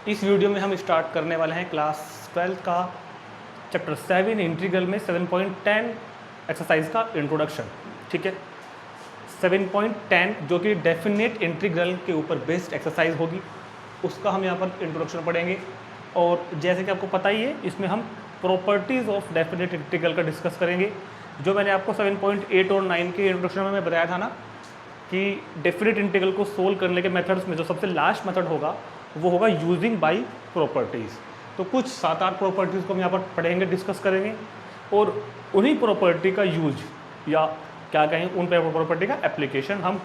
इस वीडियो में हम स्टार्ट करने वाले हैं क्लास 12 का चैप्टर 7 इंटीग्रल में 7.10 एक्सरसाइज का इंट्रोडक्शन। ठीक है, 7.10 जो कि डेफिनेट इंटीग्रल के ऊपर बेस्ड एक्सरसाइज होगी, उसका हम यहाँ पर इंट्रोडक्शन पढ़ेंगे। और जैसे कि आपको पता ही है, इसमें हम प्रॉपर्टीज़ ऑफ डेफिनेट इंटीग्रल का डिस्कस करेंगे। जो मैंने आपको 7.8 और 9 के इंट्रोडक्शन में बताया था ना कि डेफिनेट इंटीग्रल को सोल्व करने के मेथड्स में जो सबसे लास्ट मेथड होगा वो होगा यूजिंग बाय प्रॉपर्टीज़। तो कुछ 7-8 प्रॉपर्टीज़ को हम यहाँ पर पढ़ेंगे, डिस्कस करेंगे, और उन्हीं प्रॉपर्टी का यूज या क्या कहें उन प्रॉपर्टी का एप्लीकेशन हम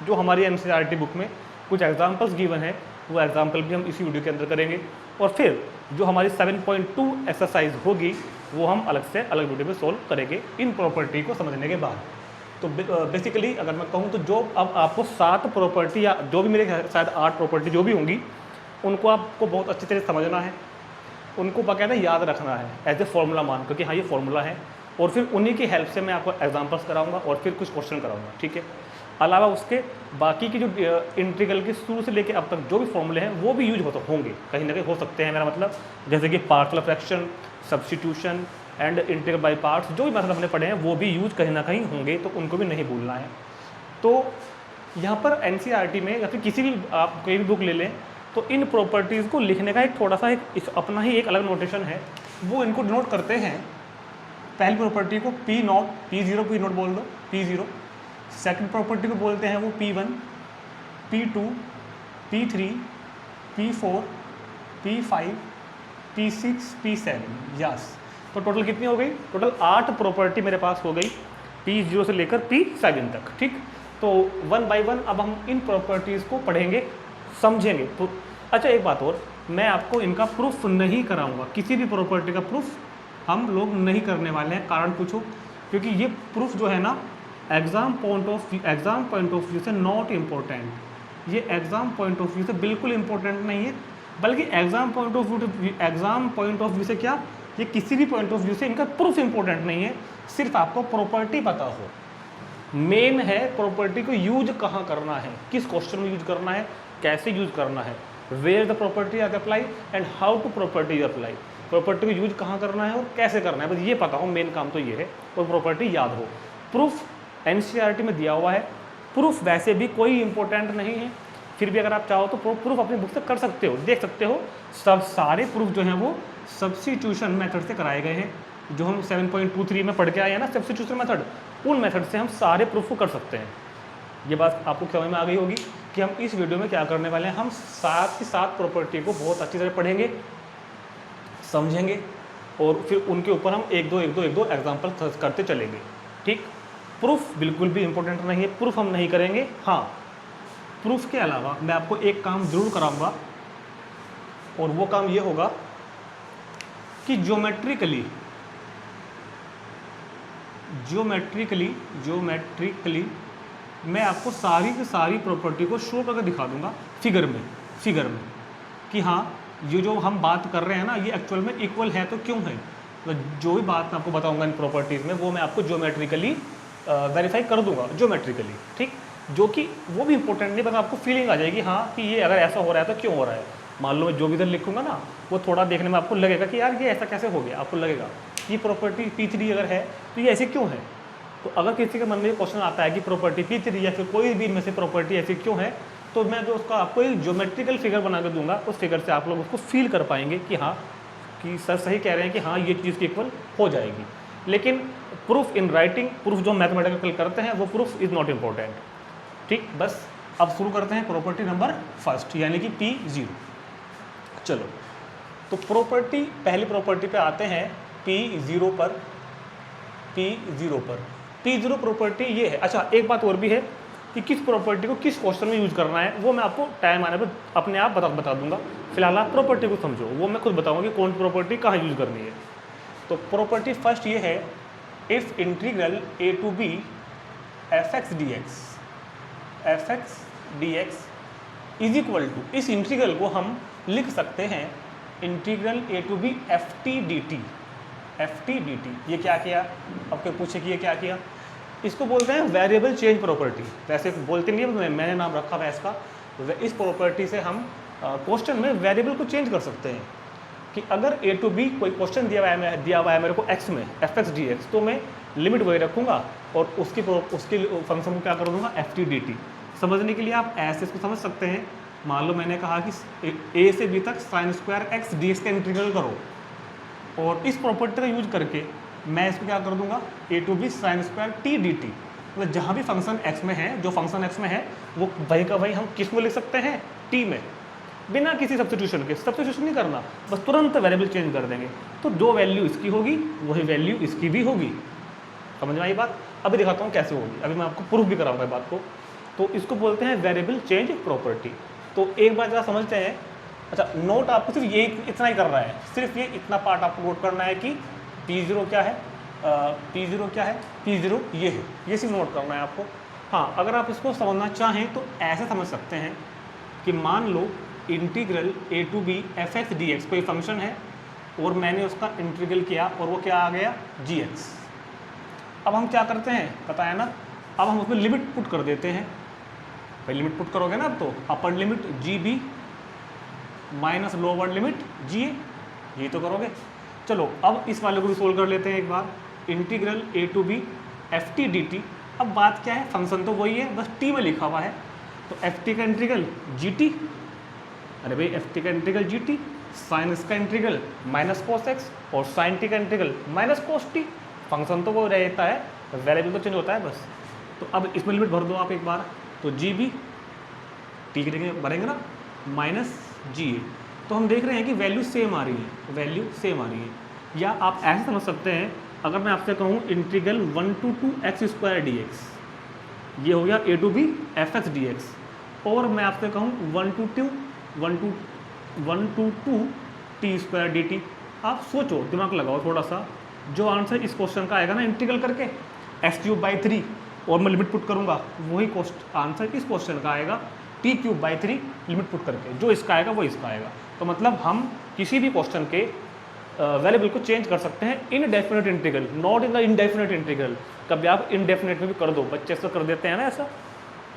जो हमारी एनसीईआरटी बुक में कुछ एग्जांपल्स गिवन है वो एग्जांपल भी हम इसी वीडियो के अंदर करेंगे। और फिर जो हमारी 7.2 एक्सरसाइज होगी वो हम अलग से अलग वीडियो में सोल्व करेंगे इन प्रॉपर्टी को समझने के बाद। तो बेसिकली अगर मैं कहूँ तो जो अब आपको 7 प्रॉपर्टी या जो भी मेरे शायद 8 प्रॉपर्टी जो भी होंगी उनको आपको बहुत अच्छी तरह समझना है, उनको बाकायदा याद रखना है एज ए फॉर्मूला मान, क्योंकि हाँ ये फॉर्मूला है। और फिर उन्हीं की हेल्प से मैं आपको एग्जांपल्स कराऊंगा और फिर कुछ क्वेश्चन कराऊंगा। ठीक है, अलावा उसके बाकी की जो इंटीग्रल के शुरू से लेकर अब तक जो भी फॉर्मूले हैं वो भी यूज होंगे, कहीं ना कहीं हो सकते हैं। मेरा मतलब जैसे कि partial fraction, substitution and integral by parts, जो भी मेथड हमने पढ़े हैं वो भी यूज कहीं ना कहीं होंगे, तो उनको भी नहीं भूलना है। तो यहाँ पर एनसीईआरटी में या फिर किसी भी आप कोई भी बुक ले लें तो इन प्रॉपर्टीज़ को लिखने का एक थोड़ा सा एक अपना ही एक अलग नोटेशन है, वो इनको डिनोट करते हैं। पहली प्रॉपर्टी को P not, P0 P not बोल दो, P0। सेकंड प्रॉपर्टी को बोलते हैं वो P1, P2, P3, P4, P5, P6, P7। Yes, तो टोटल कितनी हो गई? टोटल 8 प्रॉपर्टी मेरे पास हो गई P0 से लेकर P7 तक। ठीक, तो 1 बाय 1 अब हम इन प्रॉपर्टीज़ को पढ़ेंगे, समझेंगे। तो अच्छा, एक बात और, मैं आपको इनका प्रूफ नहीं कराऊंगा, किसी भी प्रॉपर्टी का प्रूफ हम लोग नहीं करने वाले हैं। कारण पूछो, क्योंकि ये प्रूफ जो है ना एग्ज़ाम पॉइंट ऑफ व्यू से नॉट इम्पोर्टेंट, ये एग्ज़ाम पॉइंट ऑफ व्यू से बिल्कुल इम्पोर्टेंट नहीं है, बल्कि एग्ज़ाम पॉइंट ऑफ व्यू से क्या, ये किसी भी पॉइंट ऑफ व्यू से इनका प्रूफ इम्पोर्टेंट नहीं है। सिर्फ आपको प्रॉपर्टी पता हो, मेन है प्रॉपर्टी को यूज कहाँ करना है, किस क्वेश्चन में यूज करना है, कैसे यूज करना है, where the property are apply and how to property apply. Property को यूज कहाँ करना है और कैसे करना है, बस ये पता हो, मेन काम तो ये है, और प्रॉपर्टी याद हो। प्रूफ एनसीईआरटी में दिया हुआ है, प्रूफ वैसे भी कोई इंपॉर्टेंट नहीं है, फिर भी अगर आप चाहो तो प्रूफ अपनी बुक से कर सकते हो, देख सकते हो। सब सारे प्रूफ जो हैं वो सब्स्टिट्यूशन मेथड से कराए गए हैं, जो हम 7.23 में पढ़ के आए हैं ना, सब्स्टिट्यूशन मेथड, उन मेथड से हम सारे प्रूफ को कर सकते हैं। ये बात आपको समझ में आ गई होगी कि हम इस वीडियो में क्या करने वाले हैं। हम 7 की 7 प्रॉपर्टी को बहुत अच्छी तरह पढ़ेंगे, समझेंगे, और फिर उनके ऊपर हम एक दो एग्जाम्पल करते चलेंगे। ठीक, प्रूफ बिल्कुल भी इंपॉर्टेंट नहीं है, प्रूफ हम नहीं करेंगे। हाँ, प्रूफ के अलावा मैं आपको एक काम जरूर कराऊंगा, और वो काम ये होगा कि ज्योमेट्रिकली मैं आपको सारी की सारी प्रॉपर्टी को शो करके दिखा दूंगा फिगर में कि हाँ, ये जो हम बात कर रहे हैं ना ये एक्चुअल में इक्वल है तो क्यों है। तो जो भी बात मैं आपको बताऊंगा इन प्रॉपर्टीज़ में वो मैं आपको ज्योमेट्रिकली वेरीफाई कर दूंगा, ज्योमेट्रिकली। ठीक, जो कि वो भी इंपॉर्टेंट नहीं, बस आपको फीलिंग आ जाएगी हाँ कि ये अगर ऐसा हो रहा है तो क्यों हो रहा है। मान लो मैं जो भी इधर लिखूंगा ना वो थोड़ा देखने में आपको लगेगा कि यार ये ऐसा कैसे हो गया, आपको लगेगा कि प्रॉपर्टी P3 अगर है तो ये ऐसे क्यों है। तो अगर किसी के मन में क्वेश्चन आता है कि प्रॉपर्टी P3 या फिर कोई भी इनमें से प्रॉपर्टी ऐसी क्यों है, तो मैं जो उसका आपको एक ज्योमेट्रिकल फिगर बना के दूंगा, उस फिगर से आप लोग उसको फील कर पाएंगे कि हाँ, कि सर सही कह रहे हैं कि हाँ ये चीज़ की इक्वल हो जाएगी। लेकिन प्रूफ इन राइटिंग, प्रूफ जो मैथमेटिकल करते हैं वो प्रूफ इज़ नॉट इम्पोर्टेंट। ठीक, बस अब शुरू करते हैं प्रॉपर्टी नंबर फर्स्ट, यानी कि P0। चलो, तो प्रॉपर्टी, पहली प्रॉपर्टी पे आते हैं P0 पर। P0 प्रॉपर्टी ये है। अच्छा, एक बात और भी है कि किस प्रॉपर्टी को किस क्वेश्चन में यूज करना है वो मैं आपको टाइम आने पर अपने आप बता दूंगा। फिलहाल आप प्रॉपर्टी को समझो, वो मैं खुद बताऊंगा कि कौन सी प्रॉपर्टी कहाँ यूज करनी है। तो प्रॉपर्टी फर्स्ट ये है, if integral a to b fx dx is equal to, इस इंटीग्रल को हम लिख सकते हैं integral a to b ft dt। ये क्या किया, आपके पूछे कि ये क्या किया, इसको बोलते हैं वेरिएबल चेंज प्रॉपर्टी। वैसे बोलते नहीं है, मैंने नाम रखा है इसका। इस प्रॉपर्टी से हम क्वेश्चन में वेरिएबल को चेंज कर सकते हैं कि अगर ए टू बी कोई क्वेश्चन दिया हुआ है मेरे को एक्स में एफ एक्स डी एक्स, तो मैं लिमिट वही रखूँगा और उसकी फंक्शन को क्या कर दूँगा एफ टी डी टी। समझने के लिए आप ऐसे इसको समझ सकते हैं, मान लो मैंने कहा कि ए से बी तक sine square x D x का इंटीग्रल करो, और इस प्रॉपर्टी का यूज करके मैं इसको क्या कर दूंगा A to B sine square T D T. मतलब जहाँ भी फंक्शन एक्स में है, जो फंक्शन एक्स में है वो वही का वही हम किस में लिख सकते हैं, टी में, बिना किसी सब्स्टिट्यूशन के। सब्स्टिट्यूशन नहीं करना, बस तुरंत वेरिएबल चेंज कर देंगे, तो जो वैल्यू इसकी होगी वही वैल्यू इसकी भी होगी। समझ में आई बात? अभी दिखाता हूँ कैसे होगी, अभी मैं आपको प्रूफ भी कराऊंगा बात को। तो इसको बोलते हैं वेरिएबल चेंज प्रॉपर्टी। तो एक बार जरा समझते हैं। अच्छा, नोट आपको सिर्फ ये इतना ही करना है, सिर्फ ये इतना पार्ट आपको नोट करना है कि P0 क्या है, P0 क्या है, P0 ये है, ये सिर्फ नोट करना है आपको। हाँ, अगर आप इसको समझना चाहें तो ऐसे समझ सकते हैं कि मान लो integral A to B F X D X कोई फंक्शन है और मैंने उसका इंटीग्रल किया और वो क्या आ गया जी एक्स। अब हम क्या करते हैं, पता है ना, अब हम उसमें लिमिट पुट कर देते हैं। भाई लिमिट पुट करोगे ना, अब तो upper limit G B minus lower limit G A, ये तो करोगे। चलो अब इस वाले को भी सोल्व कर लेते हैं एक बार। Integral A to B F T D T. अब बात क्या है, फंक्शन तो वही है, बस टी में लिखा हुआ है। तो एफ टी का इंटीग्रल जी टी, अरे भाई एफ टी का इंटीग्रल जी टी, साइन इसका इंटीग्रल माइनस कोस एक्स और साइन टी का integral minus cos t. Function तो वो रहता है, वेरिएबल तो चेंज होता है बस। तो अब इसमें लिमिट भर दो आप एक बार। तो जी बी टी के जगह भरेंगे ना माइनस जी ए, तो हम देख रहे हैं कि वैल्यू सेम आ रही है, वैल्यू सेम आ रही है। या आप ऐसे समझ सकते हैं, अगर मैं आपसे कहूँ integral 1 to 2 X square D X, ये हो गया A to B F X D X, और मैं आपसे कहूँ 1 to 2 T square D T. आप सोचो, दिमाग लगाओ थोड़ा सा, जो आंसर इस क्वेश्चन का आएगा ना इंटीग्रल करके x³/3 और मैं लिमिट पुट करूँगा, वही आंसर इस क्वेश्चन का आएगा t³/3 लिमिट पुट करके। जो इसका आएगा वो इसका आएगा। तो मतलब हम किसी भी क्वेश्चन के वेरिएबल को चेंज कर सकते हैं इन definite integral, not in the indefinite integral. कभी आप इनडेफिनेट में भी कर दो, बच्चे से कर देते हैं ना ऐसा।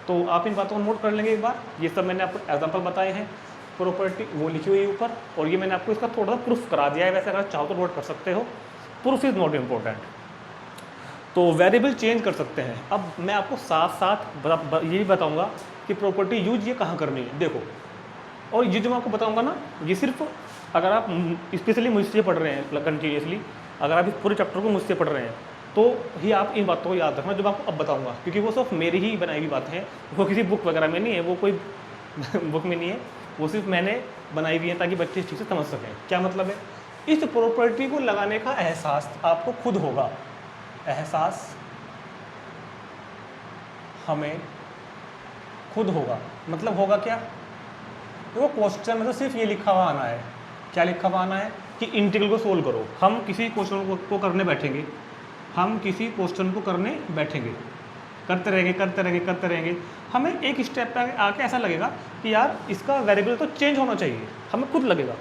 तो आप इन बातों को नोट कर लेंगे एक बार। ये सब मैंने आपको एग्जाम्पल बताए हैं, प्रॉपर्टी वो लिखी हुई है ऊपर, और ये मैंने आपको इसका थोड़ा सा प्रूफ करा दिया है। वैसे अगर चाहो तो नोट कर सकते हो, प्रूफ इज़ नॉट इम्पोर्टेंट। तो वेरिएबल चेंज कर सकते हैं। अब मैं आपको साथ साथ ये भी बताऊंगा कि प्रॉपर्टी यूज ये कहाँ करनी है, देखो। और ये जो मैं आपको बताऊंगा ना, ये सिर्फ अगर आप स्पेशली मुझसे पढ़ रहे हैं कंटिन्यूसली, अगर आप इस पूरे चैप्टर को मुझसे पढ़ रहे हैं, तो ही आप इन बातों को याद रखना जो मैं आपको अब बताऊंगा, क्योंकि वो सिर्फ मेरी ही बनाई हुई बातें हैं, वो किसी बुक वगैरह में नहीं है, वो कोई बुक में नहीं है, वो सिर्फ मैंने बनाई हुई है ताकि बच्चे ठीक से समझ सकें। क्या मतलब है, इस प्रॉपर्टी को लगाने का एहसास आपको खुद होगा, एहसास हमें खुद होगा। मतलब होगा क्या, देखो क्वेश्चन में तो सिर्फ ये लिखा हुआ आना है। क्या लिखा हुआ आना है कि इंटीग्रल को सोल्व करो। हम किसी क्वेश्चन को करने बैठेंगे, हम किसी क्वेश्चन को करने बैठेंगे, करते रहेंगे करते रहेंगे करते रहेंगे, हमें एक स्टेप पे आके ऐसा लगेगा कि यार इसका वेरिएबल तो चेंज होना चाहिए, हमें खुद लगेगा।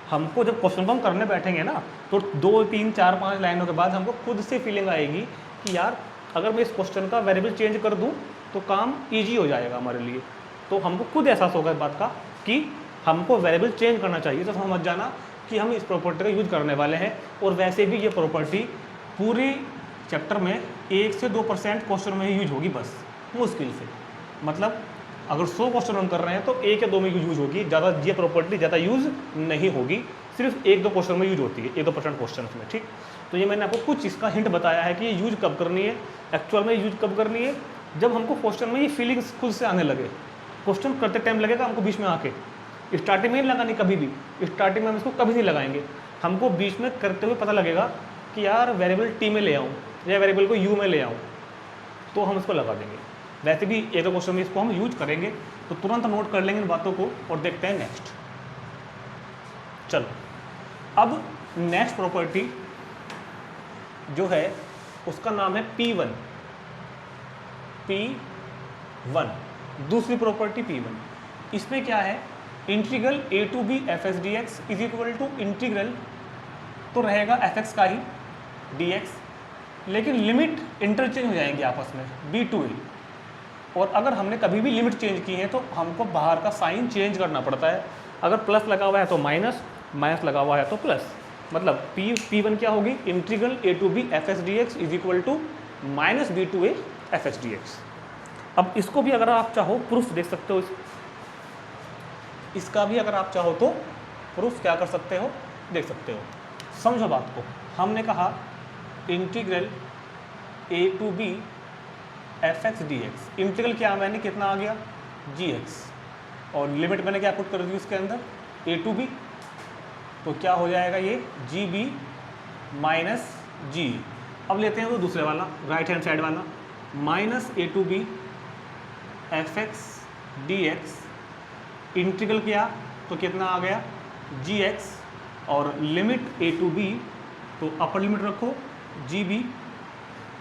हमको जब क्वेश्चन को हम करने बैठेंगे ना, तो 2 3 4 5 लाइनों के बाद हमको खुद से फीलिंग आएगी कि यार अगर मैं इस क्वेश्चन का वेरिएबल चेंज कर दूं तो काम ईजी हो जाएगा हमारे लिए। तो हमको खुद एहसास होगा इस बात का कि हमको वेरिएबल चेंज करना चाहिए। तो समझ जाना कि हम इस प्रॉपर्टी का यूज करने वाले हैं। और वैसे भी ये प्रॉपर्टी पूरे चैप्टर में 1 से 2% क्वेश्चन में ही यूज होगी, बस मुश्किल से। मतलब अगर 100 क्वेश्चन हम कर रहे हैं तो 1 या 2 में यूज होगी, ज़्यादा ये प्रॉपर्टी ज़्यादा यूज़ नहीं होगी, सिर्फ 1-2 क्वेश्चन में यूज होती है, 1-2% क्वेश्चन में। ठीक, तो ये मैंने आपको कुछ इसका हिंट बताया है कि ये यूज कब करनी है, एक्चुअल में यूज कब करनी है, जब हमको क्वेश्चन में ये फीलिंग्स खुद से आने लगे। क्वेश्चन करते टाइम लगेगा हमको बीच में आके, स्टार्टिंग में नहीं लगानी कभी भी, स्टार्टिंग में हम इसको कभी नहीं लगाएंगे। हमको बीच में करते हुए पता लगेगा कि यार वेरिएबल टी में ले आऊँ या वेरिएबल को यू में ले आऊँ, तो हम इसको लगा देंगे। वैसे भी एक दो क्वेश्चन में इसको हम यूज करेंगे, तो तुरंत नोट कर लेंगे इन बातों को और देखते हैं नेक्स्ट। चलो, अब नेक्स्ट प्रॉपर्टी जो है उसका नाम है P1। दूसरी प्रॉपर्टी P1। इसमें क्या है, integral a to B F X D X is equal to integral तो रहेगा एफ एक्स का ही डी एक्स, लेकिन लिमिट इंटरचेंज हो जाएंगे आपस में b टू a। और अगर हमने कभी भी लिमिट चेंज की है तो हमको बाहर का साइन चेंज करना पड़ता है। अगर प्लस लगा हुआ है तो माइनस, माइनस लगा हुआ है तो प्लस, मतलब P1 क्या होगी, integral a to B F X D X is equal to minus B to A F X D X. अब इसको भी अगर आप चाहो प्रूफ देख सकते हो, इसका भी अगर आप चाहो तो प्रूफ क्या कर सकते हो, देख सकते हो। समझो बात को, हमने कहा integral a to B F X D X, integral क्या मैंने कितना आ गया जी एक्स, और लिमिट मैंने क्या पुट कर दी उसके अंदर a टू बी, तो क्या हो जाएगा ये जी बी माइनस जी। अब लेते हैं वो दूसरे वाला राइट हैंड साइड वाला, minus A to B F X D X, integral किया तो कितना आ गया जी एक्स, और लिमिट ए टू बी तो अपर लिमिट रखो जी बी,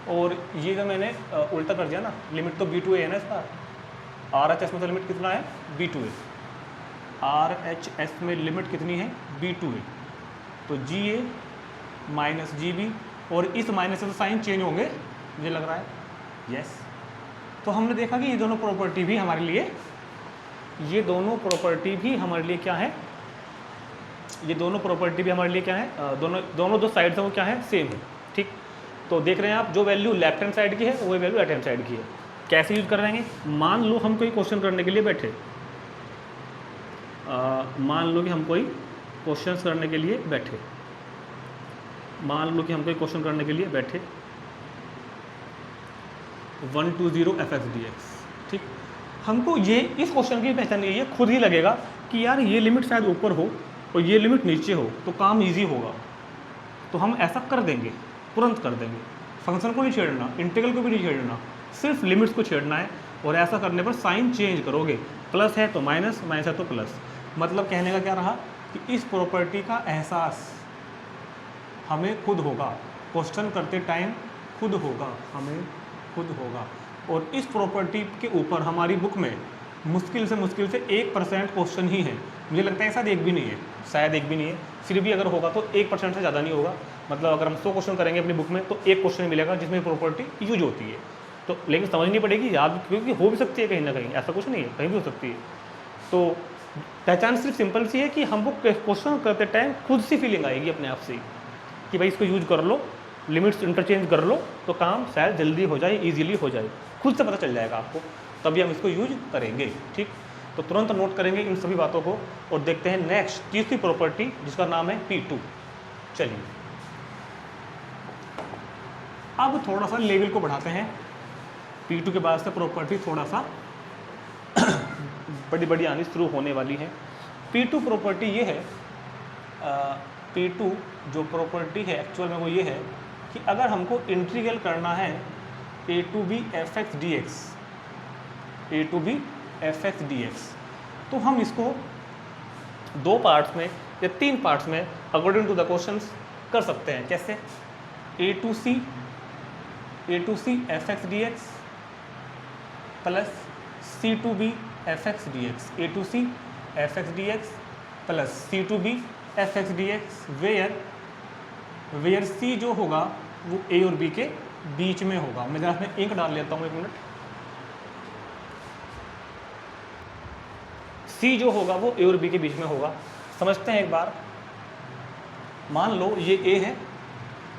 और ये जो मैंने उल्टा कर दिया ना, लिमिट तो बी टू ए है ना इसका, आर एच एस में तो लिमिट कितना है B to A, R H S में लिमिट कितनी है बी टू ए, तो जी ए माइनस जी बी, और इस माइनस से तो साइन चेंज होंगे मुझे लग रहा है, यस। तो हमने देखा कि ये दोनों प्रॉपर्टी भी हमारे लिए, ये दोनों प्रॉपर्टी भी हमारे लिए क्या है, ये दोनों प्रॉपर्टी भी हमारे लिए क्या है, दोनों दो साइड्स हैं वो क्या है, सेम है, ठीक। तो देख रहे हैं आप, जो वैल्यू लेफ्ट हैंड साइड की है वही वैल्यू राइट हैंड साइड की है। कैसे यूज कर रहे हैं, मान लो हम कोई क्वेश्चन करने के लिए बैठे, मान लो कि हम कोई क्वेश्चन करने के लिए बैठे, मान लो कि हम कोई क्वेश्चन करने के लिए बैठे 120 एफ एक्स डी एक्स, ठीक। हमको ये इस क्वेश्चन की पहचान ये खुद ही लगेगा कि यार ये लिमिट शायद ऊपर हो और ये लिमिट नीचे हो तो काम इजी होगा, तो हम ऐसा कर देंगे, तुरंत कर देंगे। फंक्शन को नहीं छेड़ना, इंटीग्रल को भी नहीं छेड़ना, सिर्फ लिमिट्स को छेड़ना है, और ऐसा करने पर साइन चेंज करोगे, प्लस है तो माइनस, माइनस है तो प्लस। मतलब कहने का क्या रहा कि इस प्रॉपर्टी का एहसास हमें खुद होगा, क्वेश्चन करते टाइम खुद होगा, हमें खुद होगा। और इस प्रॉपर्टी के ऊपर हमारी बुक में मुश्किल से 1% क्वेश्चन ही है, मुझे लगता है शायद एक भी नहीं है, शायद एक भी नहीं है, फिर भी अगर होगा तो 1% से ज़्यादा नहीं होगा। मतलब अगर हम 100 क्वेश्चन करेंगे अपनी बुक में तो एक क्वेश्चन मिलेगा जिसमें प्रॉपर्टी यूज होती है, तो लेकिन समझनी पड़ेगी, याद, क्योंकि हो भी सकती है कहीं ना कहीं, ऐसा कुछ नहीं है, कहीं भी हो सकती है। तो पहचान सिर्फ सिंपल सी है कि हमको क्वेश्चन करते टाइम खुद सी फीलिंग आएगी अपने आप से कि भाई इसको यूज कर लो, लिमिट्स इंटरचेंज कर लो तो काम शायद जल्दी हो जाए, इजीली हो जाए, खुद से पता चल जाएगा आपको, तभी हम इसको यूज करेंगे, ठीक। तो तुरंत नोट करेंगे इन सभी बातों को और देखते हैं नेक्स्ट तीसरी प्रॉपर्टी जिसका नाम है P2। चलिए अब थोड़ा सा लेवल को बढ़ाते हैं, P2 के बाद से प्रॉपर्टी थोड़ा सा बड़ी बड़ी आनी शुरू होने वाली है। P2 प्रॉपर्टी ये है, P2 जो प्रॉपर्टी है एक्चुअल में वो ये है कि अगर हमको इंटीग्रल करना है a to B F X D X, A to B F X D X, तो हम इसको 2 पार्ट्स में या 3 पार्ट्स में अकॉर्डिंग टू द क्वेश्चंस कर सकते हैं। कैसे, A to C F X D X plus C to B F X D X, A to C F X D X plus C to B F X D X, where C जो होगा वो ए और B के बीच में होगा। मैं जरा इसमें इंक डाल लेता हूँ, 1 मिनट। सी जो होगा वो ए और बी के बीच में होगा। समझते हैं एक बार, मान लो ये ए है,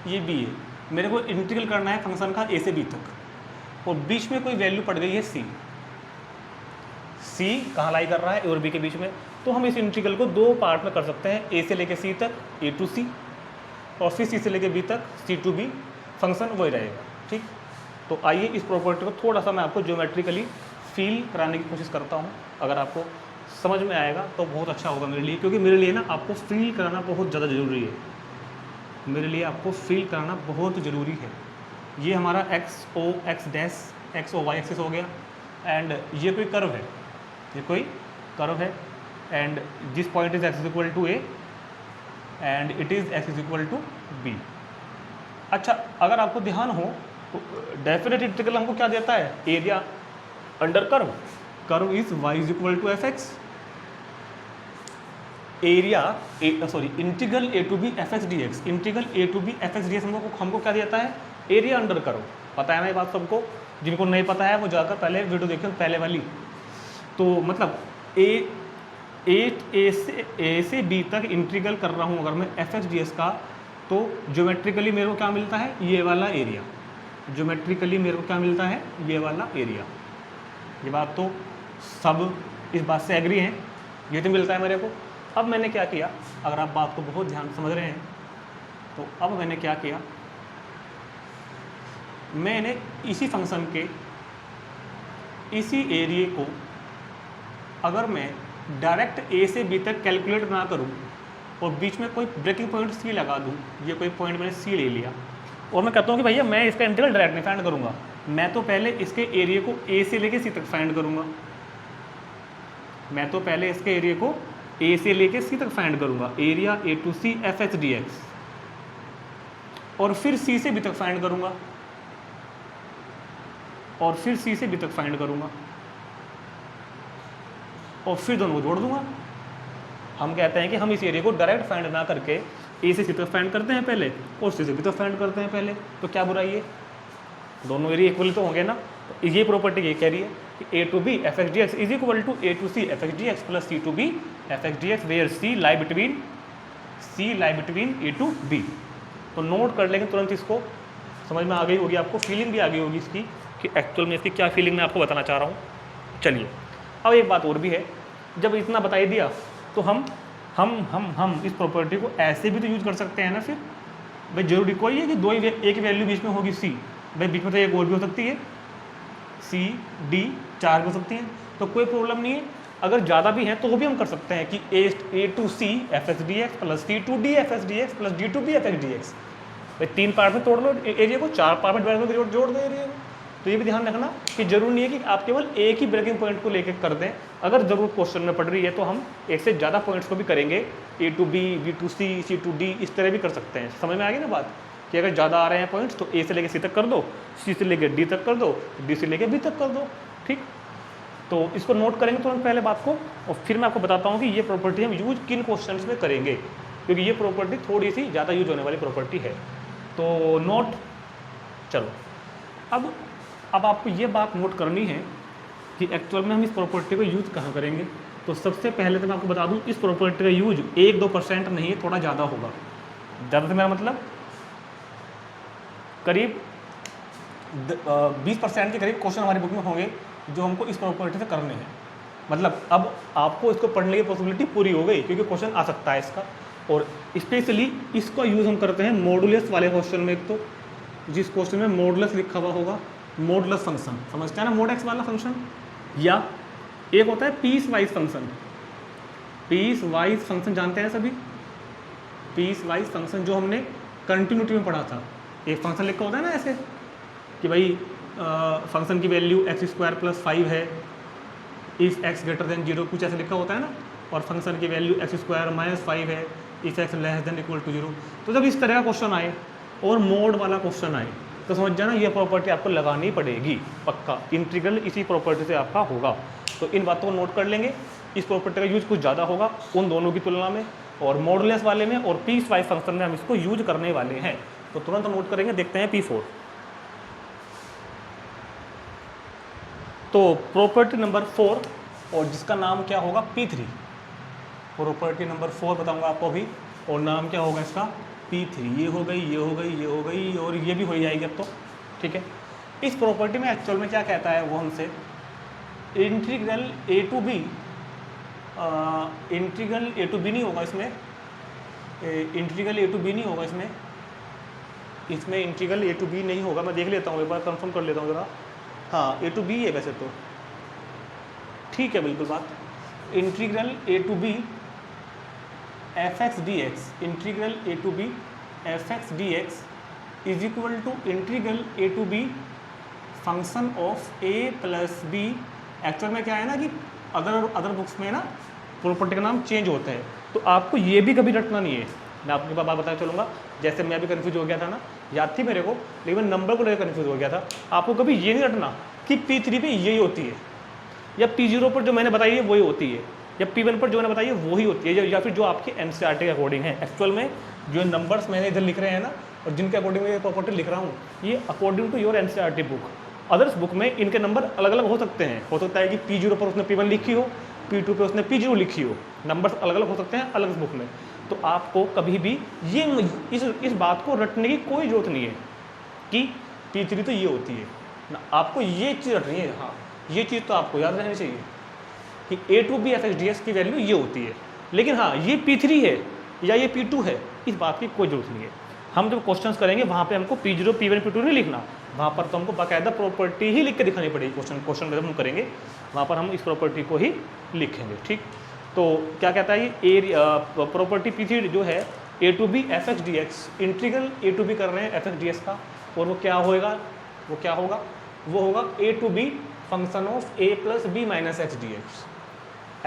ये बी है, मेरे को इंटीग्रल करना है फंक्शन का ए से बी तक, और बीच में कोई वैल्यू पड़ गई है सी। सी कहाँ लाई कर रहा है, ए और बी के बीच में, तो हम इस इंटीग्रल को 2 पार्ट में कर सकते हैं, ए से लेके सी तक ए टू सी, और फिर सी से लेके बी तक सी टू बी, फंक्शन वही रहेगा, ठीक। तो आइए इस प्रॉपर्टी को थोड़ा सा मैं आपको ज्योमेट्रिकली फील कराने की कोशिश करता हूँ। अगर आपको समझ में आएगा तो बहुत अच्छा होगा मेरे लिए, क्योंकि मेरे लिए ना आपको फील कराना बहुत ज़्यादा ज़रूरी है, मेरे लिए आपको फील कराना बहुत ज़रूरी है। ये हमारा X O X dash X O Y axis हो गया, एंड ये कोई कर्व है, ये कोई कर्व है, and this point is X is equal to A and it is X is equal to B. अच्छा, अगर आपको ध्यान हो तो डेफिनेट इंटीग्रल हमको क्या देता है, area under curve, curve is y is equal to F X, area integral A to B F X D X, integral A to B F X D X हमको क्या देता है, एरिया अंडर कर्व। पता है ना ये बात सबको, जिनको नहीं पता है वो जाकर पहले वीडियो देखें, पहले वाली। तो मतलब ए से बी तक इंटीग्रल कर रहा हूँ अगर मैं एफ एक्स डी एक्स का, तो ज्योमेट्रिकली मेरे को क्या मिलता है, ये वाला एरिया। ज्योमेट्रिकली मेरे को क्या मिलता है, ये वाला एरिया। ये बात तो सब इस बात से एग्री हैं, ये तो मिलता है मेरे को। अब मैंने क्या किया, अगर आप बात को बहुत ध्यान समझ रहे हैं, तो अब मैंने क्या किया, मैंने इसी फंक्शन के इसी एरिया को अगर मैं डायरेक्ट ए से बी तक कैलकुलेट ना करूं और बीच में कोई ब्रेकिंग पॉइंट सी लगा दूं, ये कोई पॉइंट मैंने सी ले लिया और मैं कहता हूं कि भैया मैं इसका इंटीग्रल डायरेक्ट नहीं फाइंड करूंगा, मैं तो पहले इसके एरिया को ए से लेके सी तक फाइंड करूंगा। मैं तो पहले इसके एरिया को ए से लेके सी तक फाइंड करूंगा, area A to C F X D X, और फिर सी से बी तक फाइंड करूंगा, और फिर सी से बी तक फाइंड करूंगा, और फिर दोनों को जोड़ दूंगा। हम कहते हैं कि हम इस एरिया को डायरेक्ट फाइंड ना करके ए से सी तक फाइंड करते हैं पहले और सी से बी तक फाइंड करते हैं पहले, तो क्या बुराई है, दोनों एरिया इक्वल तो होंगे ना। तो ये प्रॉपर्टी ये कह रही है कि A to B F X D X is equal to A to C F X D X plus C to B F X D X where C lie between A to B. तो note कर लेंगे तुरंत, इसको समझ में आ गई होगी, आपको फीलिंग भी आ गई होगी इसकी कि एक्चुअल में इसकी क्या फीलिंग मैं आपको बताना चाह रहा हूँ। चलिए अब एक बात और भी है, जब इतना बता दिया तो हम इस प्रॉपर्टी को ऐसे भी तो यूज कर सकते हैं ना। फिर भाई जरूरी कोई है कि दो ही एक वैल्यू बीच में होगी सी, भाई बीच में तो एक और भी हो सकती है, सी डी 4 भी हो सकती हैं, तो कोई प्रॉब्लम नहीं है। अगर ज़्यादा भी हैं तो वो भी हम कर सकते हैं कि A to C F X D X plus C to D F X D X plus D to B F X D X. भाई 3 पार्ट में तोड़ लो एरिया को, 4 पार्ट में डिवाइड करके जोड़ दो एरिया को। तो ये भी ध्यान रखना कि जरूरी नहीं है कि आप केवल एक ही ब्रेकिंग पॉइंट को लेकर कर दें, अगर जरूरत क्वेश्चन में पड़ रही है तो हम एक से ज़्यादा पॉइंट्स को भी करेंगे, A to B, B to C, C to D, इस तरह भी कर सकते हैं। समझ में आ गई ना बात कि अगर ज़्यादा आ रहे हैं पॉइंट्स तो ए से लेकर सी तक कर दो, सी से लेकर डी तक कर दो, डी से लेकर बी तक कर दो, ठीक। तो इसको नोट करेंगे तुरंत पहले बात को, और फिर मैं आपको बताता हूँ कि ये प्रॉपर्टी हम यूज किन क्वेश्चन में करेंगे, क्योंकि ये प्रॉपर्टी थोड़ी सी ज़्यादा यूज होने वाली प्रॉपर्टी है। तो नोट, चलो अब आपको ये बात नोट करनी है कि एक्चुअल में हम इस प्रॉपर्टी को यूज कहाँ करेंगे। तो सबसे पहले तो मैं आपको बता दूँ, इस प्रॉपर्टी का यूज 1-2% नहीं है, थोड़ा ज़्यादा होगा। ज़्यादा से मेरा मतलब करीब 20% के करीब क्वेश्चन हमारी बुक में होंगे जो हमको इस प्रॉपर्टी से करने हैं। मतलब अब आपको इसको पढ़ने की पॉसिबिलिटी पूरी हो गई, क्योंकि क्वेश्चन आ सकता है इसका। और स्पेशली इसका यूज़ हम करते हैं मॉडुलस वाले क्वेश्चन में। एक तो जिस क्वेश्चन में मॉडुलस लिखा हुआ होगा, मॉडुलस फंक्शन समझते हैं ना, मोड एक्स वाला फंक्शन, या एक होता है piecewise function. Piecewise function जानते हैं सभी, पीस वाइज फंक्शन जो हमने कंटिन्यूटी में पढ़ा था। एक फंक्शन लिखा होता है ना ऐसे कि भाई फंक्शन की वैल्यू x² + 5 है, इफ x ग्रेटर देन 0, कुछ ऐसे लिखा होता है ना, और फंक्शन की वैल्यू x² - 5 है, if x less than equal to 0। तो जब इस तरह का क्वेश्चन आए और मोड वाला क्वेश्चन आए तो समझ जाना ये प्रॉपर्टी आपको लगानी पड़ेगी पक्का, इंटीग्रल इसी प्रॉपर्टी से आपका होगा। तो इन बातों को नोट कर लेंगे, इस प्रॉपर्टी का यूज कुछ ज़्यादा होगा उन दोनों की तुलना में, और मॉडुलस वाले में और पीस वाइज फंक्शन में हम इसको यूज करने वाले हैं। तो तुरंत नोट करेंगे, देखते हैं P4। तो प्रॉपर्टी नंबर 4, और जिसका नाम क्या होगा P3। प्रॉपर्टी नंबर 4 बताऊंगा आपको अभी, और नाम क्या होगा इसका P3। ये हो गई, ये हो गई, ये हो गई, और ये भी हो जाएगी अब तो, ठीक है। इस प्रॉपर्टी में एक्चुअल में क्या कहता है वो हमसे, integral A to B, integral A to B नहीं होगा इसमें, इंटीग्रल ए टू बी नहीं होगा इसमें, इसमें इंटीग्रल ए टू बी नहीं होगा। मैं देख लेता हूँ, एक बार कंफर्म कर लेता हूँ ज़रा। हाँ ए टू बी है वैसे तो, ठीक है बिल्कुल बात। Integral A to B F X D X, integral A to B F X D X is equal to integral A to B function of A plus B. Actual में क्या है ना कि अदर बुक्स में ना property का नाम change होता है, तो आपको ये भी कभी रटना नहीं है। मैं आपके बात बता चलूँगा, जैसे मैं भी कन्फ्यूज हो गया था ना, याद थी मेरे को, लेकिन मैं नंबर को लेकर कन्फ्यूज हो गया था। आपको कभी ये नहीं रटना कि P3 पे यही होती है, या P0 पर जो मैंने बताई है वही होती है, या P1 पर जो मैंने बताई है वही होती है, या फिर जो आपके NCERT के अकॉर्डिंग है। एक्चुअल में जो नंबर्स मैंने इधर लिख रहे हैं ना, और जिनके अकॉर्डिंग मैं ये प्रॉपर्टी लिख रहा हूँ, ये according to your NCERT book, others book में इनके नंबर अलग अलग हो सकते हैं, हो सकता है कि P0 पर उसने P1 लिखी हो, P2 पे उसने P0 लिखी हो, नंबर्स अलग अलग हो सकते हैं अलग बुक में। तो आपको कभी भी ये इस बात को रटने की कोई ज़रूरत नहीं है कि P3 तो ये होती है ना, आपको ये चीज़ रटनी है। हाँ, ये चीज़ तो आपको याद रहनी चाहिए कि A to B FXDX की वैल्यू ये होती है। लेकिन हाँ, ये P3 है या ये P2 है, इस बात की कोई ज़रूरत नहीं है। हम जब क्वेश्चंस करेंगे वहाँ पे हमको P0 P1 P2 नहीं लिखना, वहाँ पर तो हमको बाकायदा प्रॉपर्टी ही लिख के दिखानी पड़ेगी। क्वेश्चन जब हम करेंगे वहाँ पर हम इस प्रॉपर्टी को ही लिखेंगे। ठीक, तो क्या कहता है ये प्रॉपर्टी P3 जो है A to B FXDX, integral A to B कर रहे हैं FXDX का, और वो क्या होगा, वो होगा A to B function of A plus B minus X D x.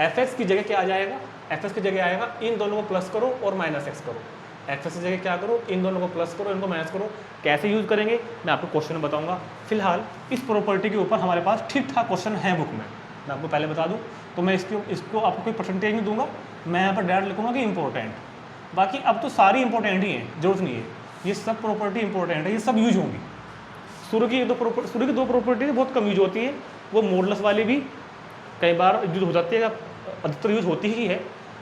F x की जगह क्या आ जाएगा, एफ एक्स की जगह आएगा इन दोनों को प्लस करो और माइनस एक्स करो। एफ एक्स की जगह क्या करो, इन दोनों को प्लस करो, इनको माइनस करो। कैसे यूज़ करेंगे मैं आपको क्वेश्चन में बताऊंगा। फिलहाल इस प्रॉपर्टी के ऊपर हमारे पास ठीक ठाक क्वेश्चन है बुक में, मैं आपको पहले बता दूं। तो मैं इसको आपको कोई परसेंटेज नहीं दूंगा, मैं यहाँ पर डायरेक्ट लिखूंगा कि इंपॉर्टेंट। बाकी अब तो सारी इंपॉर्टेंट ही हैं, जरूरत नहीं है, ये सब प्रॉपर्टी इंपॉर्टेंट है, ये सब यूज होंगी। शुरू की दो प्रॉपर्टी बहुत कम यूज होती है, वो मॉडुलस वाली भी कई बार यूज हो जाती है, अधिकतर यूज होती ही है,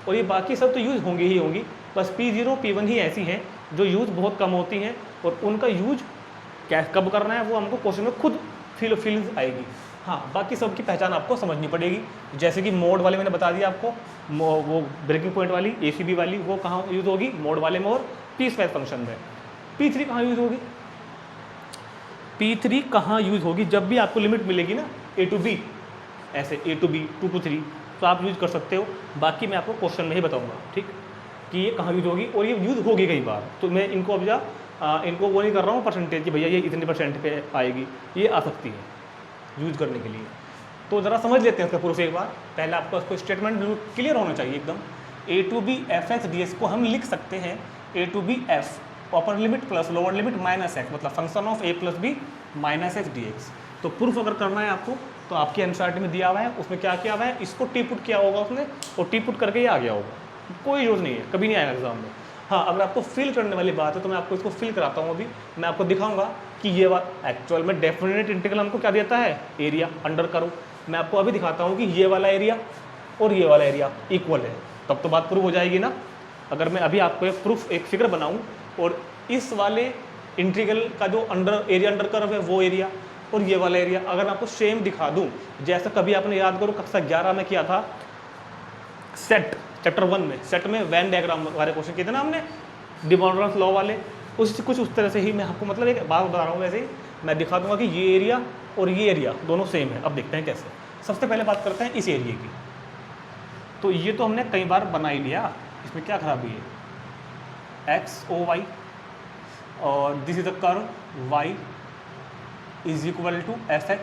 और ये बाकी सब तो यूज़ होंगी ही होंगी। बस P0 P1 ही ऐसी हैं जो यूज़ बहुत कम होती हैं, और उनका यूज क्या कब करना है वो हमको क्वेश्चन में खुद फीलिंग्स आएगी। हाँ, बाकी सब की पहचान आपको समझनी पड़ेगी। जैसे कि मोड वाले मैंने बता दिया आपको, वो ब्रेकिंग पॉइंट वाली ACB वाली वो कहाँ यूज़ होगी, मोड वाले में और पीस वाइज फंक्शन में। P3 कहाँ यूज़ होगी, P3 कहाँ यूज़ होगी, जब भी आपको लिमिट मिलेगी ना A to B, ऐसे A to B 2 to 3, तो आप यूज़ कर सकते हो। बाकी मैं आपको क्वेश्चन में ही बताऊंगा, ठीक, कि ये कहाँ यूज़ होगी, और ये यूज़ होगी कई बार। तो मैं इनको अब इनको वो नहीं कर रहा हूँ परसेंटेज कि भैया ये इतने % पे आएगी, ये आ सकती है यूज़ करने के लिए। तो ज़रा समझ लेते हैं उसका प्रूफ एक बार। पहले आपको उसको स्टेटमेंट क्लियर होना चाहिए एकदम। A to B FXDX को हम लिख सकते हैं A to B F upper limit plus lower limit minus X, मतलब function of A plus B minus X DX। तो प्रूफ अगर करना है आपको तो आपकी एनसीईआरटी में दिया हुआ है, उसमें क्या किया हुआ है, इसको टी पुट किया होगा उसने, और टी पुट करके ही आ गया होगा, कोई यूज़ नहीं है, कभी नहीं आएगा एग्जाम में। हाँ, अगर आपको फिल करने वाली बात है तो मैं आपको इसको फिल कराता हूँ। अभी मैं आपको दिखाऊंगा कि ये बात एक्चुअल में डेफिनेट इंटीग्रल हमको क्या देता है, एरिया अंडर करो। मैं आपको अभी दिखाता हूँ कि ये वाला एरिया और ये वाला एरिया इक्वल है, तब तो बात प्रूव हो जाएगी ना। अगर मैं अभी आपको एक प्रूफ एक फिगर बनाऊँ और इस वाले इंटीग्रल का जो एरिया अंडर कर्व है वो एरिया, और ये वाला एरिया अगर मैं आपको सेम दिखा दूं, जैसा कभी आपने याद करो कक्षा 11 में किया था सेट, चैप्टर 1 में सेट में वेन डायग्राम वाले क्वेश्चन किए थे ना हमने, डी मॉर्गन्स लॉ वाले, उससे कुछ उस तरह से ही मैं आपको मतलब एक बात बता रहा हूँ। वैसे ही मैं दिखा दूंगा कि ये एरिया और ये एरिया दोनों सेम है। अब देखते हैं कैसे। सबसे पहले बात करते हैं इस एरिया की। तो ये तो हमने कई बार बना ही लिया, इसमें क्या खराबी है, XOY, और this is the curve Y is equal to FX,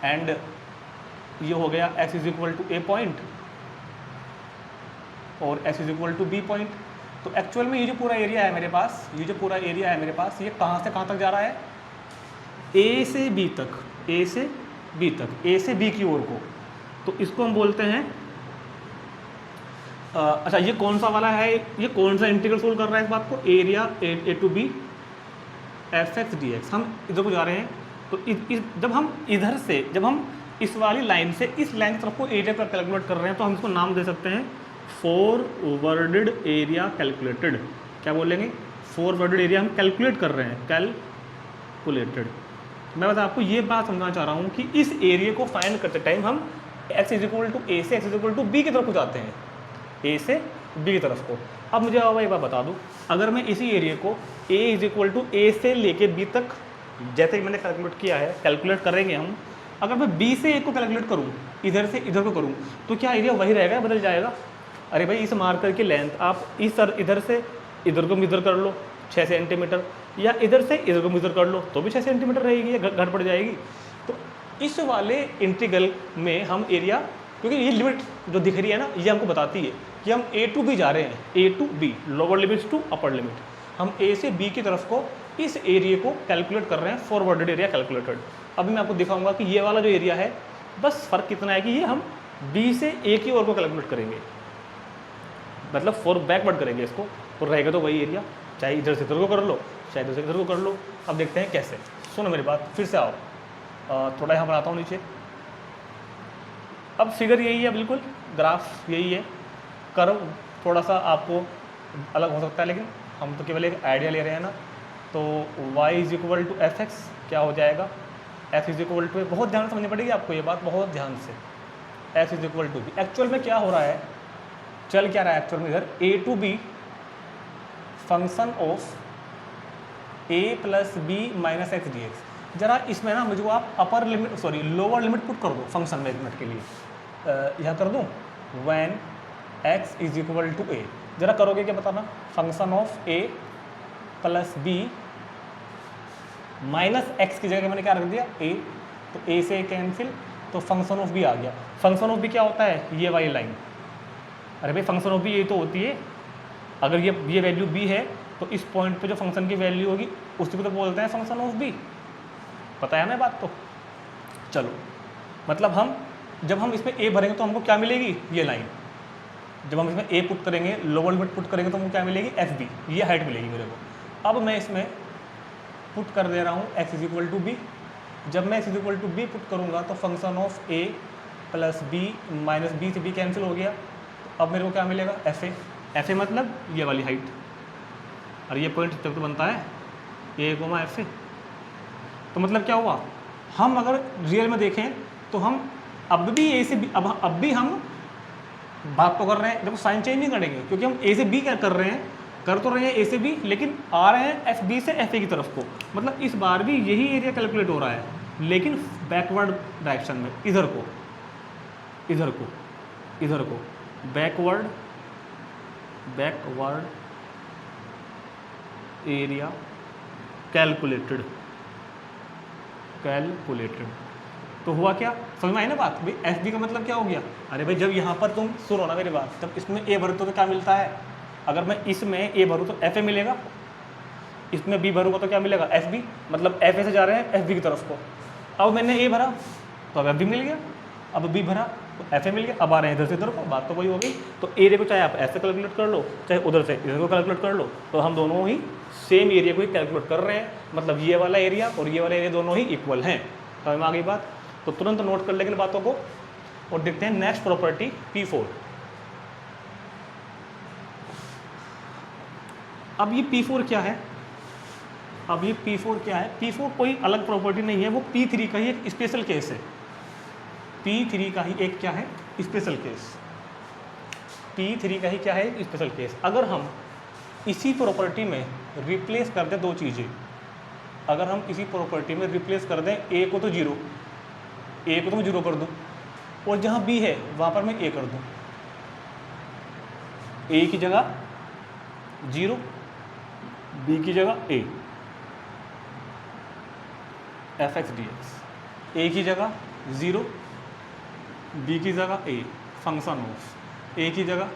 and ये हो गया X is equal to A point और X is equal to B point. तो एक्चुअल में ये जो पूरा एरिया है मेरे पास, ये कहाँ से कहाँ तक जा रहा है, A से B तक, A से B की ओर को। तो इसको हम बोलते हैं अच्छा, ये कौन सा वाला है, ये कौन सा इंटीग्रल सोल्व कर रहा है इस बात को, area A to B FXDX। हम इधर को जा रहे हैं, तो जब हम इस वाली लाइन से इस लाइन की तरफ को एरिया पर कैलकुलेट कर रहे हैं, तो हम इसको नाम दे सकते हैं फॉरवर्डेड एरिया कैलकुलेटेड। क्या बोलेंगे, फॉरवर्डेड एरिया हम कैलकुलेट कर रहे हैं, कैलकुलेटेड। मैं बता आपको ये बात समझाना चाह रहा हूँ कि इस एरिया को फाइंड करते टाइम हम x is equal to A से x is equal to B की तरफ को जाते हैं, A से B की तरफ को। अब मुझे एक बात बता दूं, अगर मैं इसी एरिया को A is equal to A से लेके B तक, जैसे कि मैंने कैलकुलेट किया है, कैलकुलेट करेंगे हम, अगर मैं B से A को कैलकुलेट करूं, इधर से इधर को करूं, तो क्या एरिया वही रहेगा, बदल जाएगा? अरे भाई, इस मार्कर की लेंथ आप इधर से इधर को मेजर कर लो 6 सेंटीमीटर, या इधर से इधर को मेजर कर लो तो भी 6 सेंटीमीटर रहेगी या घट पड़ जाएगी। तो इस वाले इंटीग्रल में हम एरिया, क्योंकि ये लिमिट जो दिख रही है ना, ये हमको बताती है कि हम A to B जा रहे हैं, A to B, lower limit to upper limit. हम A से B की तरफ को इस एरिया को कैलकुलेट कर रहे हैं, फॉरवर्डेड एरिया कैलकुलेटेड। अभी मैं आपको दिखाऊंगा कि ये वाला जो एरिया है, बस फ़र्क कितना है कि ये हम B से A की ओर को कैलकुलेट करेंगे, मतलब बैकवर्ड करेंगे इसको, तो रहेगा तो वही एरिया, चाहे इधर से इधर को कर लो, चाहे इधर से इधर को कर लो। अब देखते हैं कैसे। सुनो मेरी बात, फिर से आओ, थोड़ा यहाँ बनाता हूँ नीचे। अब फिगर यही है, बिल्कुल ग्राफ यही है, कर्व थोड़ा सा आपको अलग हो सकता है, लेकिन हम तो केवल एक आइडिया ले रहे हैं ना। तो y is equal to F X क्या हो जाएगा, f इज इक्वल टू, बहुत ध्यान से समझनी पड़ेगी आपको ये बात, बहुत ध्यान से। f is equal to B, actual में क्या हो रहा है, चल क्या रहा है एक्चुअल में इधर, a to b function of a plus B minus X D X. जरा इसमें ना मुझको आप upper limit sorry lower limit put कर दो फंक्शन में एक मिनट के लिए, यह कर दूँ when x is equal to a। जरा करोगे क्या बताना, function of a plus B minus X की जगह मैंने क्या रख दिया a, तो a से कैंसिल, तो फंक्शन ऑफ b आ गया। फंक्शन ऑफ b क्या होता है, ये वाली लाइन। अरे भाई फंक्शन ऑफ b ये तो होती है, अगर ये वैल्यू b है तो इस पॉइंट पे जो फंक्शन की वैल्यू होगी उसी को तो बोलते हैं फंक्शन ऑफ b। पता है ना बात। तो चलो मतलब जब हम इसमें a भरेंगे तो हमको क्या मिलेगी, ये लाइन। जब हम इसमें a पुट करेंगे, लोअर लिमिट पुट करेंगे तो हमको क्या मिलेगी, एफ बी, ये हाइट मिलेगी मेरे को। अब मैं इसमें पुट कर दे रहा हूँ x is equal to B. जब मैं x is equal to B put करूँगा तो function of a plus B minus B से b कैंसिल हो गया, तो अब मेरे को क्या मिलेगा, एफ ए। एफ ए मतलब ये वाली हाइट, और ये पॉइंट तक तो बनता है ए कोमा एफ ए। तो मतलब क्या हुआ, हम अगर रियल में देखें तो हम अब भी ए से बी, अब भी हम बात तो कर रहे हैं, देखो साइन चेंज नहीं करेंगे क्योंकि हम ए से बी क्या कर रहे हैं, कर तो रहे हैं ए से बी, लेकिन आ रहे हैं एफ बी से एफ ए की तरफ को। मतलब इस बार भी यही एरिया कैलकुलेट हो रहा है, लेकिन बैकवर्ड डायरेक्शन में, इधर को इधर को इधर को, बैकवर्ड एरिया कैलकुलेटेड। तो हुआ क्या, समझ में आई ना बात भाई, एफ बी का मतलब क्या हो गया। अरे भाई जब यहाँ पर तुम सुनो ना मेरी बात, जब इसमें ए भरो तो क्या मिलता है, अगर मैं इसमें ए भरूँ तो एफ ए मिलेगा, इसमें बी भरूँगा तो क्या मिलेगा, एफ बी। मतलब एफ ए से जा रहे हैं एफ बी की तरफ को। अब मैंने ए भरा तो अब एफ बी मिल गया, अब बी भरा तो एफ ए मिल गया, अब आ रहे हैं इधर से इधर को, बात तो वही हो गई। तो एरिया को चाहे आप ऐसे कैलकुलेट कर लो, चाहे उधर से इधर को कैलकुलेट कर लो, तो हम दोनों ही सेम एरिया को ही कैलकुलेट कर रहे हैं। मतलब ये वाला एरिया और ये वाला एरिया दोनों ही इक्वल हैं। समझ में आ गई बात। तो तुरंत नोट कर लेंगे बातों को और देखते हैं नेक्स्ट प्रॉपर्टी P4। अब ये P4 क्या है, P4 कोई अलग प्रॉपर्टी नहीं है, वो P3 का ही एक स्पेशल केस है। P3 का ही एक क्या है, स्पेशल केस। P3 का ही क्या है, स्पेशल केस। अगर हम इसी प्रॉपर्टी में रिप्लेस कर दें दो चीज़ें, अगर हम इसी प्रॉपर्टी में रिप्लेस कर दें ए को तो जीरो, ए को तो मैं जीरो कर दूं, और जहाँ बी है वहाँ पर मैं ए कर दूं, ए की जगह जीरो, बी की जगह ए, एफ एक्स डी एक्स। ए की जगह ज़ीरो, बी की जगह ए, फंक्शन ऑफ ए की जगह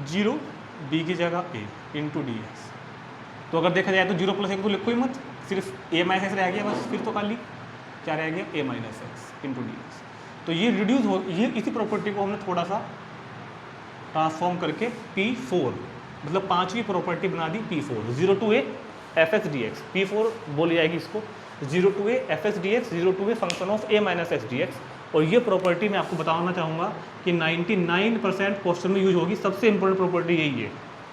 जीरो, बी की जगह ए इंटू डी एक्स। तो अगर देखा जाए तो जीरो प्लस एक तो लिखो ही मत, सिर्फ ए माइनस एक्स रह गया बस, फिर तो खाली क्या रह गया, A minus X into D X. तो ये रिड्यूस हो, ये इसी प्रॉपर्टी को हमने थोड़ा सा ट्रांसफॉर्म करके P4 मतलब पांचवी प्रॉपर्टी बना दी P4, 0 to a F X D x. P4 बोली जाएगी इसको, 0 to a F X D x, 0 to a function of A minus X D X. और ये प्रॉपर्टी मैं आपको बताना चाहूँगा कि 99% क्वेश्चन में यूज होगी। सबसे इंपॉर्टेंट प्रॉपर्टी यही है,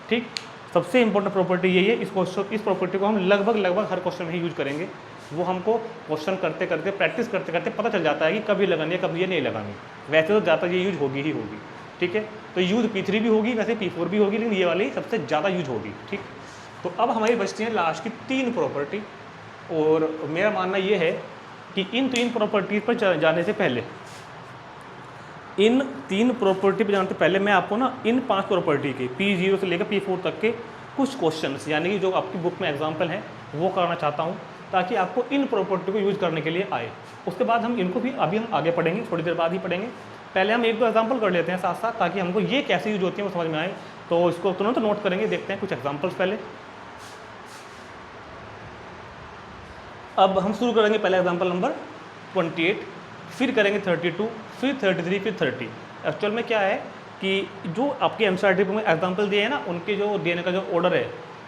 ठीक, सबसे इंपॉर्टेंट प्रॉपर्टी यही है। इस प्रॉपर्टी को हम लगभग हर क्वेश्चन में ही यूज करेंगे। वो हमको क्वेश्चन करते करते, प्रैक्टिस करते करते पता चल जाता है कि कब ये लगानी है, कब ये नहीं लगानी। वैसे तो ज़्यादा ये यूज होगी ही होगी, ठीक है। तो यूज P3 भी होगी, वैसे P4 भी होगी, लेकिन ये वाली सबसे ज़्यादा यूज होगी, ठीक। तो अब हमारी बचती हैं लास्ट की 3 प्रॉपर्टी, और मेरा मानना ये है कि इन 3 प्रॉपर्टीज़ पर जाने से पहले, इन 3 प्रॉपर्टी पर जाने से पहले मैं आपको ना इन 5 प्रॉपर्टी के P0 से लेकर P4 तक के कुछ क्वेश्चंस, यानी कि जो आपकी बुक में एग्जाम्पल हैं, वो कराना चाहता हूँ, ताकि आपको इन प्रॉपर्टी को यूज़ करने के लिए आए। उसके बाद हम इनको भी अभी हम आगे पढ़ेंगे, थोड़ी देर बाद ही पढ़ेंगे। पहले हम एक दो एग्जाम्पल कर लेते हैं साथ साथ, ताकि हमको ये कैसे यूज होती है वो समझ में आए। तो इसको तुरंत नोट करेंगे, देखते हैं कुछ एग्जाम्पल्स पहले। अब हम शुरू करेंगे पहले एग्जाम्पल नंबर 28, फिर करेंगे 32, फिर 33, फिर 30। एक्चुअल में क्या है कि जो आपके एमसीईआरटी में एग्जाम्पल दिए हैं ना, उनके जो देने का जो ऑर्डर है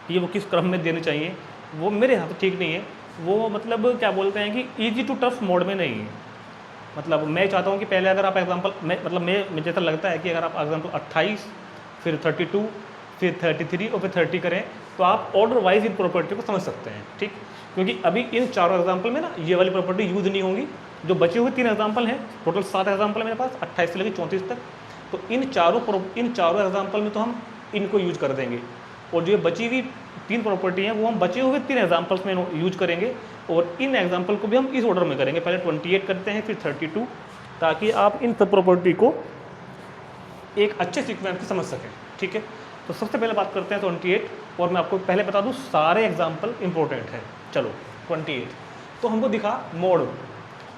कि वो किस क्रम में देने चाहिए, वो मेरे यहाँ तो ठीक नहीं है। वो मतलब क्या बोलते हैं कि ईजी टू टफ मोड में नहीं है। मतलब मैं चाहता हूँ कि पहले अगर आप एग्जांपल मुझे ऐसा लगता है कि अगर आप एग्जांपल 28 फिर 32 फिर 33 और फिर 30 करें तो आप ऑर्डर वाइज इन प्रॉपर्टी को समझ सकते हैं, ठीक। क्योंकि अभी इन चारों एग्जांपल में ना ये वाली प्रॉपर्टी यूज नहीं होंगी। जो बचे हुए 3 एग्जांपल हैं, टोटल 7 एग्जांपल मेरे पास 28 से लेकर 34 तक, तो इन चारों एग्जांपल में तो हम इनको यूज कर देंगे। और जो बची हुई 3 प्रॉपर्टी हैं वो हम बचे हुए 3 एग्जांपल्स में यूज करेंगे। और इन एग्जांपल को भी हम इस ऑर्डर में करेंगे, पहले 28 करते हैं फिर 32, ताकि आप इन सब प्रॉपर्टी को एक अच्छे सीक्वेंस में समझ सकें, ठीक है। तो सबसे पहले बात करते हैं 28, और मैं आपको पहले बता दूं सारे एग्जांपल इंपॉर्टेंट हैं। चलो 28 तो हमको दिखा मोड।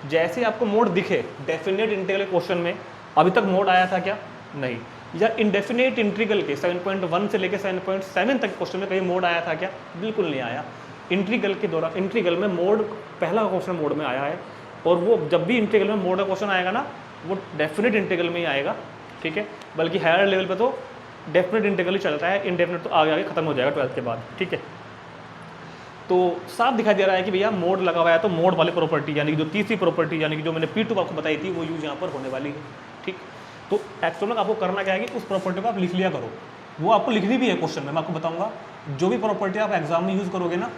जैसे आपको मोड दिखे डेफिनेट इंटीग्रल क्वेश्चन में, अभी तक मोड आया था क्या? नहीं। या इंडेफिनेट इंटीग्रल के 7.1 से लेकर 7.7 तक क्वेश्चन में कहीं मोड आया था क्या? बिल्कुल नहीं आया। इंटीग्रल के दौरान इंटीग्रल में मोड पहला क्वेश्चन मोड में आया है, और वो जब भी इंटीग्रल में मोड का क्वेश्चन आएगा ना वो डेफिनेट इंटीग्रल में ही आएगा, ठीक है। बल्कि हायर लेवल पे तो डेफिनेट इंटीग्रल ही चलता है, इनडेफिनेट तो आगे आगे खत्म हो जाएगा 12th के बाद, ठीक है। तो साफ दिखाई दे रहा है कि भैया मोड लगा हुआ है, तो मोड वाली प्रॉपर्टी यानी कि जो तीसरी प्रॉपर्टी यानी कि जो मैंने P2 आपको बताई थी वो यूज यहाँ पर होने वाली है, ठीक। तो एक्चुअल में आपको करना क्या है कि उस प्रॉपर्टी को आप लिख लिया करो। वो आपको लिखनी भी है क्वेश्चन में, मैं आपको बताऊंगा। जो भी प्रॉपर्टी आप एग्जाम में यूज़ करोगे ना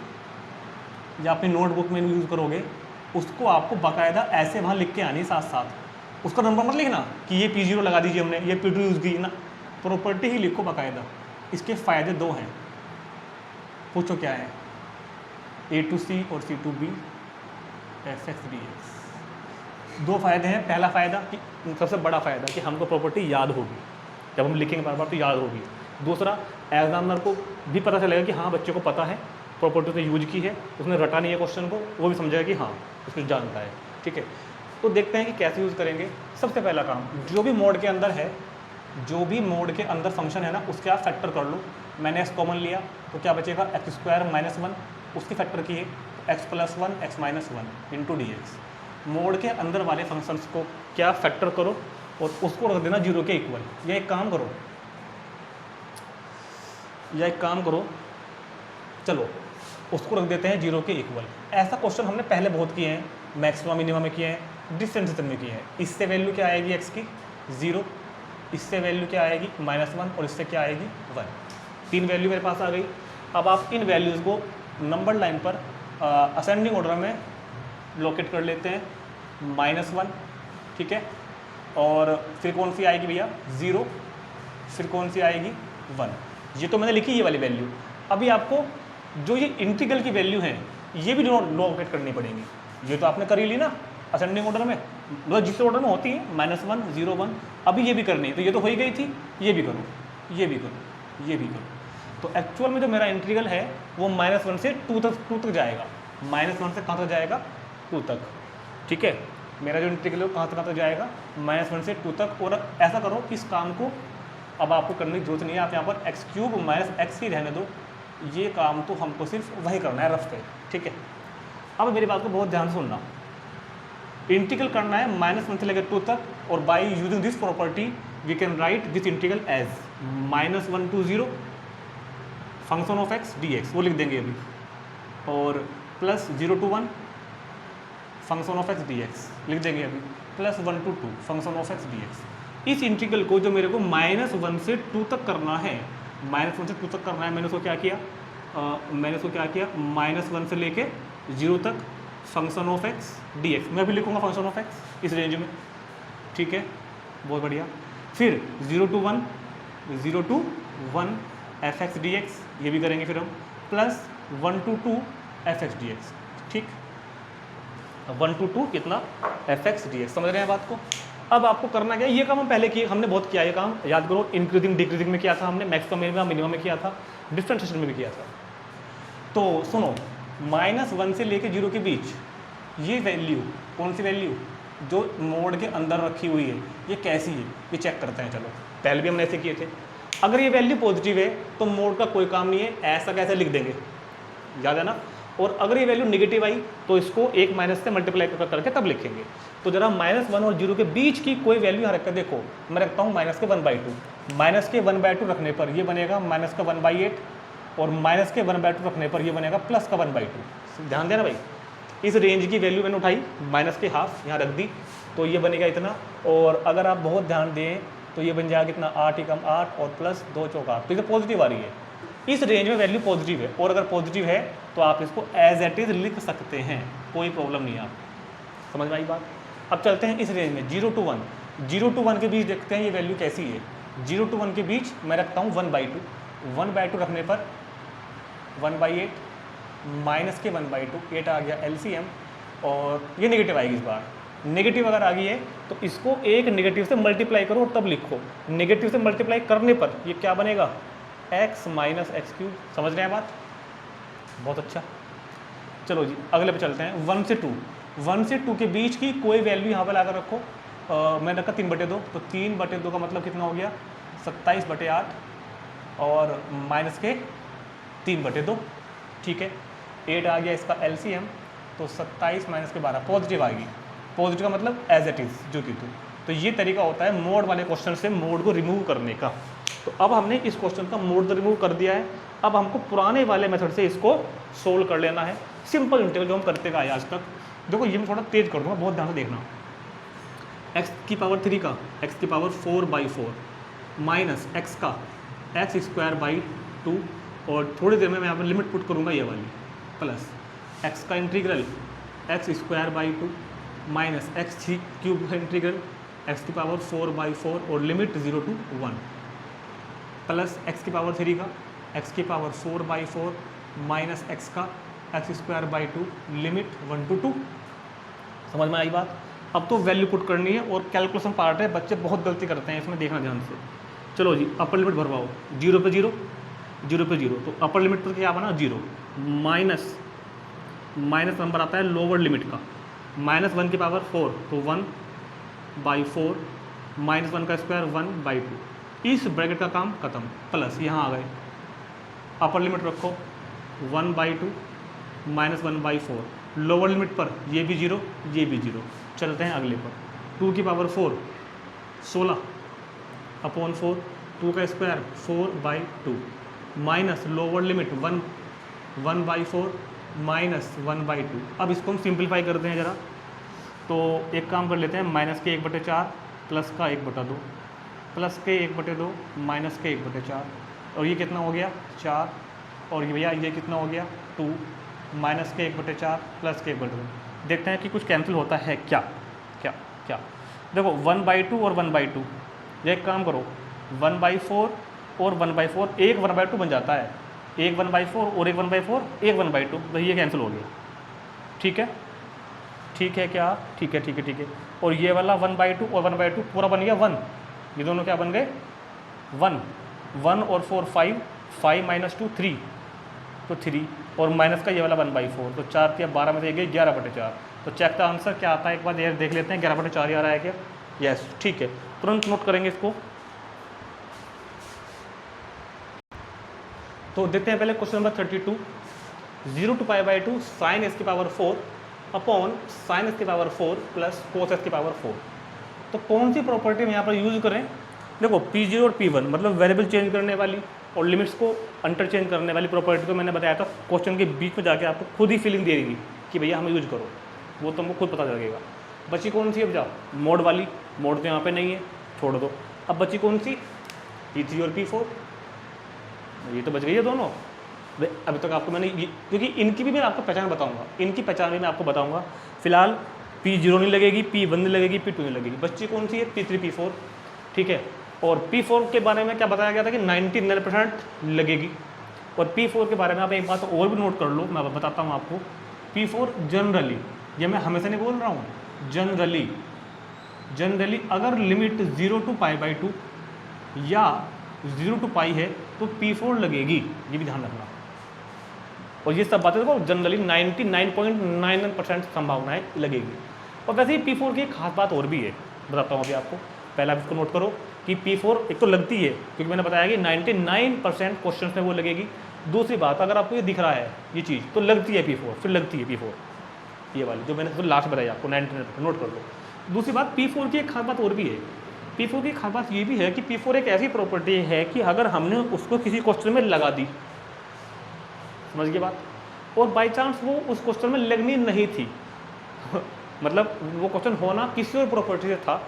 या अपनी नोटबुक में यूज़ करोगे, उसको आपको बाकायदा ऐसे वहाँ लिख के आनी साथ साथ। उसका नंबर मत लिखना कि ये P0 लगा दीजिए हमने, ये P2 यूज़ की ना, प्रॉपर्टी ही लिखो बाकायदा। इसके फ़ायदे 2 हैं, पूछो क्या है? A to C और C to B fx dx। 2 फायदे हैं। पहला फ़ायदा कि सबसे बड़ा फ़ायदा कि हमको प्रॉपर्टी याद होगी, जब हम लिखेंगे बार बार तो याद होगी। दूसरा, एग्जामिनर को भी पता चलेगा कि हाँ बच्चे को पता है, प्रॉपर्टी उसने यूज की है, उसने रटा नहीं है क्वेश्चन को, वो भी समझेगा कि हाँ उसको जानता है, ठीक है। तो देखते हैं कि कैसे यूज़ करेंगे। सबसे पहला काम, जो भी मोड के अंदर है, जो भी मोड के अंदर फंक्शन है ना, उसके आप फैक्टर कर लो। मैंने x कॉमन लिया तो क्या बचेगा? x² - 1, उसकी फैक्टर की है x + 1 x - 1 into dx। Mode के अंदर वाले फंक्शंस को क्या फैक्टर करो और उसको रख देना 0 के इक्वल। या एक काम करो, चलो उसको रख देते हैं 0 के इक्वल। ऐसा क्वेश्चन हमने पहले बहुत किए हैं, मैक्सिमा मिनिमा में किए हैं, डिफरेंशिएशन में किए हैं। इससे वैल्यू क्या आएगी x की? 0, इससे वैल्यू क्या आएगी? -1, और इससे क्या आएगी? 1। 3 वैल्यू मेरे पास आ गई। अब आप इन वैल्यूज़ को नंबर लाइन पर असेंडिंग ऑर्डर में लोकेट कर लेते हैं। -1, ठीक है, और फिर कौन सी आएगी भैया? 0, फिर कौन सी आएगी? 1। ये तो मैंने लिखी ये वाली वैल्यू। अभी आपको जो ये इंटीग्रल की वैल्यू है ये भी लोकेट करनी पड़ेंगी। ये तो आपने कर ही ली ना असेंडिंग ऑर्डर में, मतलब जिस ऑर्डर में होती है -1 0 1, अभी ये भी करनी है। तो ये तो हो ही गई थी, ये भी करो, ये भी करो, ये भी करो। तो एक्चुअल में जो मेरा इंटीग्रल है वो -1 से 2 तक जाएगा। -1 से कहाँ तक जाएगा? 2 तक, ठीक है। मेरा जो इंटीग्रल है कहाँ तक जाएगा? -1 से 2 तक। और ऐसा करो, इस काम को अब आपको करने की जरूरत नहीं है, आप यहाँ पर x³ - x ही रहने दो। ये काम तो हमको सिर्फ वही करना है रफ पे, ठीक है। अब मेरी बात को बहुत ध्यान से सुनना। इंटीग्रल करना है -1 से लेकर 2 तक, और by using this property we can write this integral as -1 to 0 function of x dx, वो लिख देंगे अभी, और +0 to 1 function of x dx लिख देंगे अभी, +1 to 2 function of x dx। इस इंटीग्रल को जो मेरे को -1 से 2 तक करना है, -1 से 2 तक करना है, मैंने उसको क्या किया? -1 से लेके 0 तक फंक्शन ऑफ x dx। मैं भी लिखूंगा फंक्शन ऑफ x इस रेंज में, ठीक है, बहुत बढ़िया। फिर 0 to 1 fx dx, ये भी करेंगे फिर हम, +1 to 2 fx dx, ठीक। 1 to 2 कितना? fx dx। समझ रहे हैं बात को? अब आपको करना क्या है? ये काम हम पहले किए, हमने बहुत किया ये काम, याद करो। इंक्रीजिंग डिक्रीजिंग में किया था हमने, मैक्सिमम मिनिमम में किया था, डिफरेंशिएशन में भी किया था। तो सुनो, -1 से लेके 0 के बीच ये वैल्यू, कौन सी वैल्यू? जो मोड के अंदर रखी हुई है, ये कैसी है ये चेक करते हैं। चलो, पहले भी हमने ऐसे किए थे। अगर ये वैल्यू पॉजिटिव है तो मोड का कोई काम नहीं है, ऐसा कैसे लिख देंगे, याद है ना। और अगर ये वैल्यू नेगेटिव आई तो इसको 1 माइनस से मल्टीप्लाई करके तब लिखेंगे। तो जरा -1 और 0 के बीच की कोई वैल्यू यहाँ रख कर देखो। मैं रखता हूँ -1/2। -1/2 रखने पर ये बनेगा -1/8 और माइनस के 1/2 रखने पर ये बनेगा प्लस का 1/2। ध्यान देना भाई, इस रेंज की वैल्यू मैंने उठाई, माइनस के हाफ यहाँ रख दी, तो ये बनेगा इतना। और अगर आप बहुत ध्यान दें तो ये बन जाएगा कितना, 8 एकम 8 और प्लस 2 चौक 8, तो ये पॉजिटिव आ रही है। इस रेंज में वैल्यू पॉजिटिव है, और अगर पॉजिटिव है तो आप इसको एज एट इज लिख सकते हैं, कोई प्रॉब्लम नहीं है। आप समझ में आई बात। अब चलते हैं इस रेंज में 0 to 1, 0 to 1 के बीच देखते हैं ये वैल्यू कैसी है। 0 to 1 के बीच मैं रखता हूँ 1/2, 1/2 रखने पर 1/8 माइनस के 1/2, 8 आ गया LCM, और ये नेगेटिव आएगी इस बार। नेगेटिव अगर आ गई है तो इसको एक नेगेटिव से मल्टीप्लाई करो और तब लिखो। नेगेटिव से मल्टीप्लाई करने पर ये क्या बनेगा, x माइनस x³। समझ रहे हैं बात, बहुत अच्छा। चलो जी अगले पे चलते हैं, 1 से 2, 1 से 2 के बीच की कोई वैल्यू यहाँ पर लाकर रखो। मैंने रखा 3/2, तो 3/2 का मतलब कितना हो गया, 27/8 और माइनस के 3/2, ठीक है। 8 आ गया इसका LCM, तो 27 माइनस के 12 पॉजिटिव आएगी। पॉजिटिव का मतलब एज इट इज़ जो थी तो ये तरीका होता है मोड वाले क्वेश्चन से मोड को रिमूव करने का। तो अब हमने इस क्वेश्चन का मोड रिमूव कर दिया है, अब हमको पुराने वाले मेथड से इसको सोल्व कर लेना है। सिंपल इंटीग्रल जो हम करते गए आज तक। देखो ये मैं थोड़ा तेज कर दूँगा, बहुत ध्यान से देखना। x³ का x⁴/4 माइनस x का x²/2, और थोड़ी देर में मैं यहाँ पर लिमिट पुट करूँगा ये वाली, प्लस x का इंटीग्रल x²/2 माइनस x³ का इंटीग्रल x⁴/4 और लिमिट 0 to 1, प्लस x⁴ का x⁴/4 माइनस x का x²/2 लिमिट 1 to 2। समझ में आई बात। अब तो वैल्यू पुट करनी है और कैलकुलेशन पार्ट है, बच्चे बहुत गलती करते हैं इसमें, देखना ध्यान से। चलो जी अपर लिमिट भरवाओ, 0 पे 0, 0 पे 0, तो अपर लिमिट पर क्या बना 0, माइनस नंबर आता है लोअर लिमिट का, -1 की पावर 4 तो 1/4 माइनस 1 का स्क्वायर 1/2, इस ब्रैकेट का काम खत्म, प्लस यहाँ आ गए अपर लिमिट रखो 1/2 माइनस 1/4, लोअर लिमिट पर ये भी 0 ये भी 0। चलते हैं अगले पर, 2 की पावर 4 16/4, 2 का square 4/2 minus lower limit 1/4 minus 1/2। अब इसको हम सिंप्लीफाई करते हैं ज़रा, तो एक काम कर लेते हैं, माइनस के 1/4 प्लस का 1/2, प्लस के 1/2 माइनस के 1/4, और ये कितना हो गया 4, और ये भैया ये कितना हो गया 2, माइनस के 1/4 प्लस के 1/2। देखते हैं कि कुछ कैंसिल होता है क्या क्या क्या। देखो 1/2 और 1/2, एक काम करो 1/4 और 1/4, एक 1/2 बन जाता है, एक 1/4 और एक 1/4, एक 1/2, तो ये कैंसिल हो गया। ठीक है ठीक है क्या, ठीक है ठीक है ठीक है। और ये वाला 1/2 और 1/2 पूरा बन गया 1, ये दोनों क्या बन गए 1, 1 और 4 5, 5 माइनस 2 3, तो 3, और माइनस का ये वाला 1/4, तो 4 या 12 में से गए 11/4। तो चेक द आंसर क्या आता है, एक बार देख लेते हैं 11/4 आ रहा है क्या, यस ठीक है, तुरंत नोट करेंगे इसको। तो देखते हैं पहले question number 32, 0 to π/2 sine s की पावर 4 अपॉन साइन s की पावर 4 प्लस कोस s की पावर 4। तो कौन सी प्रॉपर्टी हम यहाँ पर यूज करें, देखो P0 और P1 मतलब वेरिएबल चेंज करने वाली और लिमिट्स को इंटरचेंज करने वाली प्रॉपर्टी को मैंने बताया था, क्वेश्चन के बीच में जाके आपको खुद ही फीलिंग दे देगी कि भैया हम यूज करो, वो तुमको खुद पता लगेगा। बची कौन सी, अब जाओ मोड वाली, मोड तो यहाँ पे नहीं है, छोड़ दो। अब बची कौन सी, P3 और P4, ये तो बच गई है दोनों। अभी तक आपको मैंने क्योंकि इनकी भी मैं आपको पहचान बताऊंगा, इनकी पहचान भी मैं आपको बताऊंगा। फिलहाल P0 नहीं लगेगी, P1 नहीं लगेगी, P2 नहीं लगेगी, बच्ची कौन सी है P3 P4, ठीक है। और P4 के बारे में क्या बताया गया था कि 99% लगेगी। और P4 के बारे में आप एक बात और भी नोट कर लो, मैं बताता हूँ आपको। P4 जनरली, ये मैं हमेशा नहीं बोल रहा हूँ, जनरली अगर लिमिट 0 to π/2 या 0 to π है तो P4 लगेगी, ये भी ध्यान रखना। और ये सब बातें देखो जनरली 99.99% संभावनाएं लगेगी। और वैसे ही P4 की एक खास बात और भी है, बताता हूँ अभी आपको। पहला आप इसको नोट करो कि P4 एक तो लगती है, क्योंकि मैंने बताया कि 99% क्वेश्चन में वो लगेगी। दूसरी बात, अगर आपको ये दिख रहा है ये चीज़, तो लगती है P4, फिर लगती है P4, ये वाली जो मैंने लास्ट बताई आपको 99%, नोट कर लो। दूसरी बात, P4 की एक खास बात और भी है। P4 की खास बात ये भी है कि P4 एक ऐसी प्रॉपर्टी है कि अगर हमने उसको किसी क्वेश्चन में लगा दी समझ गए बात। और बाई चांस वो उस क्वेश्चन में लगनी नहीं थी मतलब वो क्वेश्चन होना किसी और प्रॉपर्टी से था,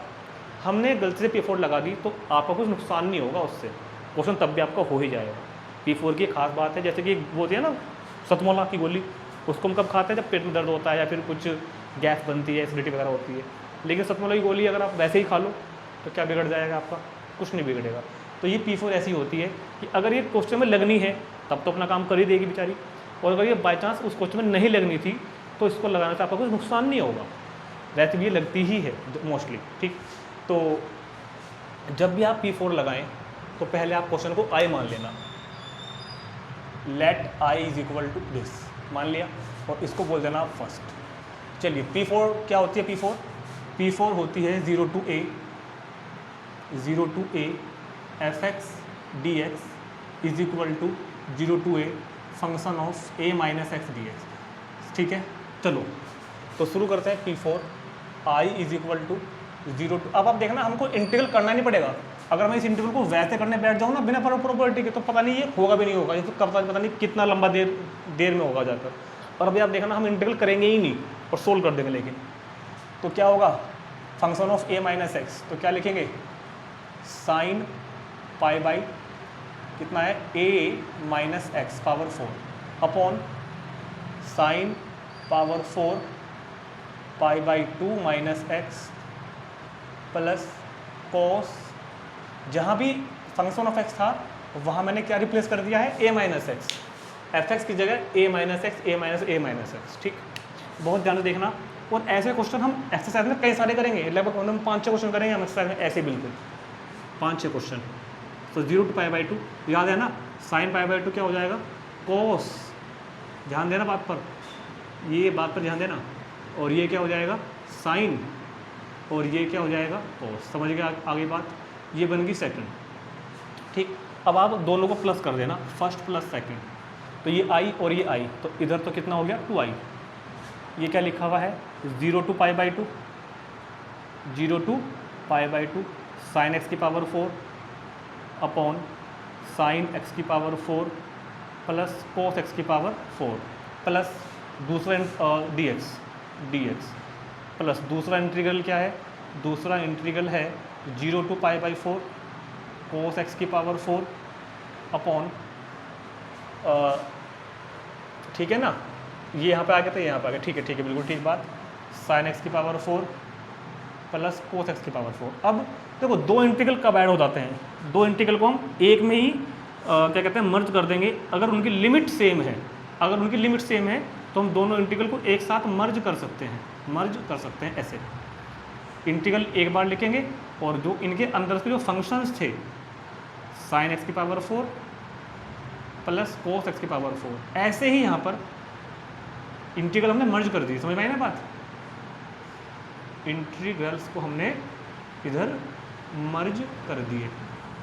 हमने गलती से P4 लगा दी तो आपका कुछ नुकसान नहीं होगा उससे, क्वेश्चन तब भी आपका हो ही जाएगा। P4 की खास बात है, जैसे कि वो होती है ना सतमोला की गोली, उसको हम कब खाते हैं जब पेट में दर्द होता है या फिर कुछ गैस बनती है, एसिडिटी वगैरह होती है। लेकिन सतमोला की गोली अगर आप वैसे ही खा लो तो क्या बिगड़ जाएगा आपका, कुछ नहीं बिगड़ेगा। तो ये P4 ऐसी होती है कि अगर ये क्वेश्चन में लगनी है तब तो अपना काम कर ही देगी बेचारी, और अगर ये बाई चांस उस क्वेश्चन में नहीं लगनी थी तो इसको लगाने से आपका कुछ नुकसान नहीं होगा, वैसे भी ये लगती ही है मोस्टली। ठीक, तो जब भी आप P4 लगाएं तो पहले आप क्वेश्चन को I मान लेना, let I is equal to this मान लिया, और इसको बोल देना आप फर्स्ट। चलिए P4 क्या होती है, P4 होती है 0 to a fx dx is equal to 0 to a function of a minus X dx। ठीक है, चलो तो शुरू करते हैं। P4 I is equal to 0 to, अब आप देखना हमको इंटीग्रल करना नहीं पड़ेगा। अगर मैं इस इंटीग्रल को वैसे करने बैठ जाऊँ ना बिना प्रॉपर्टी के तो पता नहीं ये होगा भी नहीं होगा, ये तो पता नहीं कितना लंबा देर में होगा जाकर। और अभी आप देखना हम इंटीग्रल करेंगे ही नहीं और सोल्व कर देंगे। लेकिन तो क्या होगा, function of a minus x, तो क्या लिखेंगे साइन पाई बाई कितना है a minus x power 4 upon sine power 4 pi by 2 minus X plus cos, जहाँ भी फंक्शन ऑफ एक्स था वहाँ मैंने क्या रिप्लेस कर दिया है a minus x, F x की जगह a minus x, a minus x. ठीक, बहुत ध्यान से देखना। और ऐसे क्वेश्चन हम एक्सरसाइज में कई सारे करेंगे, लगभग हम 5-6 क्वेश्चन करेंगे हम एक्सरसाइज में ऐसे, बिल्कुल 5-6 क्वेश्चन। तो 0 to पाई बाई 2 याद है ना, साइन पाई बाई 2 क्या हो जाएगा कोस, ध्यान देना बात पर, ये बात पर ध्यान देना, और ये क्या हो जाएगा साइन, और ये क्या हो जाएगा कोस। समझ गए आगे बात, ये बन गई सेकंड। ठीक, अब आप दोनों को प्लस कर देना, फर्स्ट प्लस सेकंड, तो ये I और ये I, तो इधर तो कितना हो गया 2I। ये क्या लिखा हुआ है 0 to pi by 2, 0 to pi by 2 sine x की पावर 4 अपॉन साइन एक्स की पावर 4 प्लस कोस एक्स की पावर 4 प्लस दूसरा dx प्लस दूसरा इंटीग्रल क्या है, दूसरा इंटीग्रल है 0 to pi by 4 cos x की पावर 4 अपॉन, ठीक है ना, ये यहाँ पे आ गया तो यहाँ पे आ गया। ठीक है बिल्कुल ठीक बात, साइन एक्स की पावर 4 प्लस कोस एक्स की पावर 4। अब देखो दो इंटीग्रल कब ऐड हो जाते हैं, दो इंटीग्रल को हम एक में ही क्या कहते हैं मर्ज कर देंगे अगर उनकी लिमिट सेम है। अगर उनकी लिमिट सेम है तो हम दोनों इंटीग्रल को एक साथ मर्ज कर सकते हैं, ऐसे इंटीग्रल एक बार लिखेंगे और जो इनके अंदर के जो फंक्शंस थे साइन एक्स की पावर 4 प्लस कोस एक्स की पावर 4, ऐसे ही यहाँ पर इंटीग्रल हमने मर्ज कर दी। समझ में आई ना बात, इंटीग्रल्स को हमने इधर मर्ज कर दिए,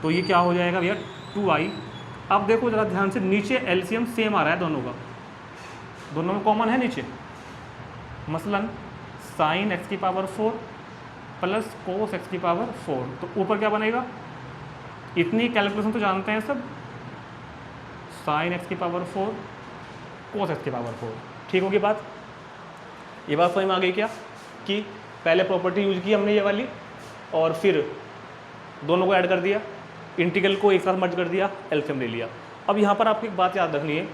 तो ये क्या हो जाएगा भैया 2I। अब देखो ज़रा ध्यान से, नीचे एलसीएम सेम आ रहा है दोनों का, दोनों में कॉमन है नीचे, मसलन साइन एक्स की पावर 4 प्लस कोस एक्स की पावर 4, तो ऊपर क्या बनेगा, इतनी कैलकुलेशन तो जानते हैं सब, साइन एक्स की पावर 4 कोस एक्स की पावर 4। ठीक होगी बात, ये बात समझ में आ गई क्या, कि पहले प्रॉपर्टी यूज की हमने ये वाली और फिर दोनों को ऐड कर दिया, इंटीग्रल को एक साथ मर्ज कर दिया, एलसीएम ले लिया। अब यहाँ पर आपको एक बात याद रखनी है,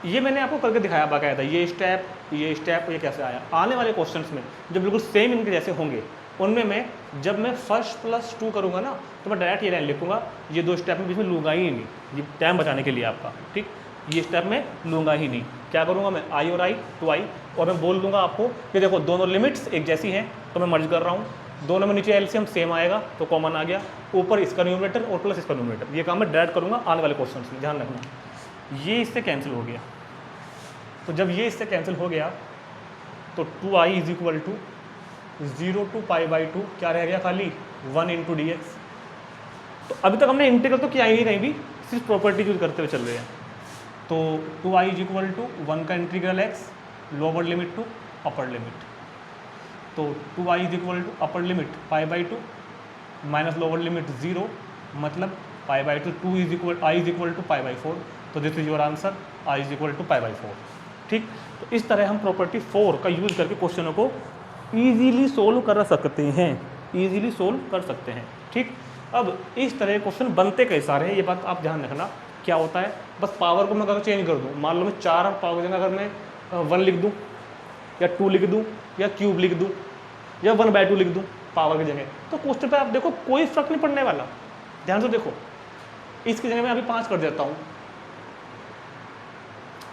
ये मैंने आपको करके दिखाया बाकायदा, ये स्टेप ये कैसे आया। आने वाले क्वेश्चंस में जो बिल्कुल सेम इनके जैसे होंगे उनमें मैं जब मैं फर्स्ट प्लस 2 करूँगा ना तो मैं डायरेक्ट ये लाइन लिखूँगा, ये दो स्टेप में बीच में लूँगा ही नहीं, ये टाइम बचाने के लिए आपका। ठीक, ये स्टेप में लूँगा ही नहीं, क्या करूँगा मैं I और I 2I, और मैं बोल दूँगा आपको कि देखो दोनों लिमिट्स एक जैसी हैं तो मैं मर्ज कर रहा हूँ, दोनों में नीचे एलसीएम सेम आएगा तो कॉमन आ गया, ऊपर इसका न्यूमरेटर और प्लस इसका न्यूमरेटर। ये काम मैं डायरेक्ट करूँगा आने वाले क्वेश्चन में, ध्यान रखना। ये इससे कैंसिल हो गया, तो जब ये इससे कैंसिल हो गया तो 2I is equal to 0 to pi by 2 क्या रह गया, खाली 1 into dx। तो अभी तक हमने इंटीग्रल तो किया ही नहीं कहीं भी, सिर्फ प्रॉपर्टी यूज करते हुए चल रहे हैं। तो 2I इज इक्वल टू 1 का integral x lower limit to upper limit, तो 2I is equal to upper limit pi by 2 minus lower limit 0, मतलब pi by two, two is equal I is equal to pi by 4, तो this is your answer, I is equal to pi by 4। ठीक, तो इस तरह हम property 4 का use करके क्वेश्चनों को ईजीली सोल्व कर सकते हैं, ईजीली सोल्व कर सकते हैं। ठीक, अब इस तरह क्वेश्चन बनते कई सारे हैं, ये बात आप ध्यान रखना। क्या होता है, बस पावर को मैं अगर चेंज कर दूँ, मान लो मैं 4 पावर की जगह अगर मैं 1 लिख दूँ या 2 लिख दूँ या क्यूब लिख दूँ या 1/2 लिख दूँ पावर की जगह, तो क्वेश्चन पे आप देखो कोई फर्क नहीं पड़ने वाला। ध्यान से देखो, इसकी जगह मैं अभी 5 कर देता हूँ,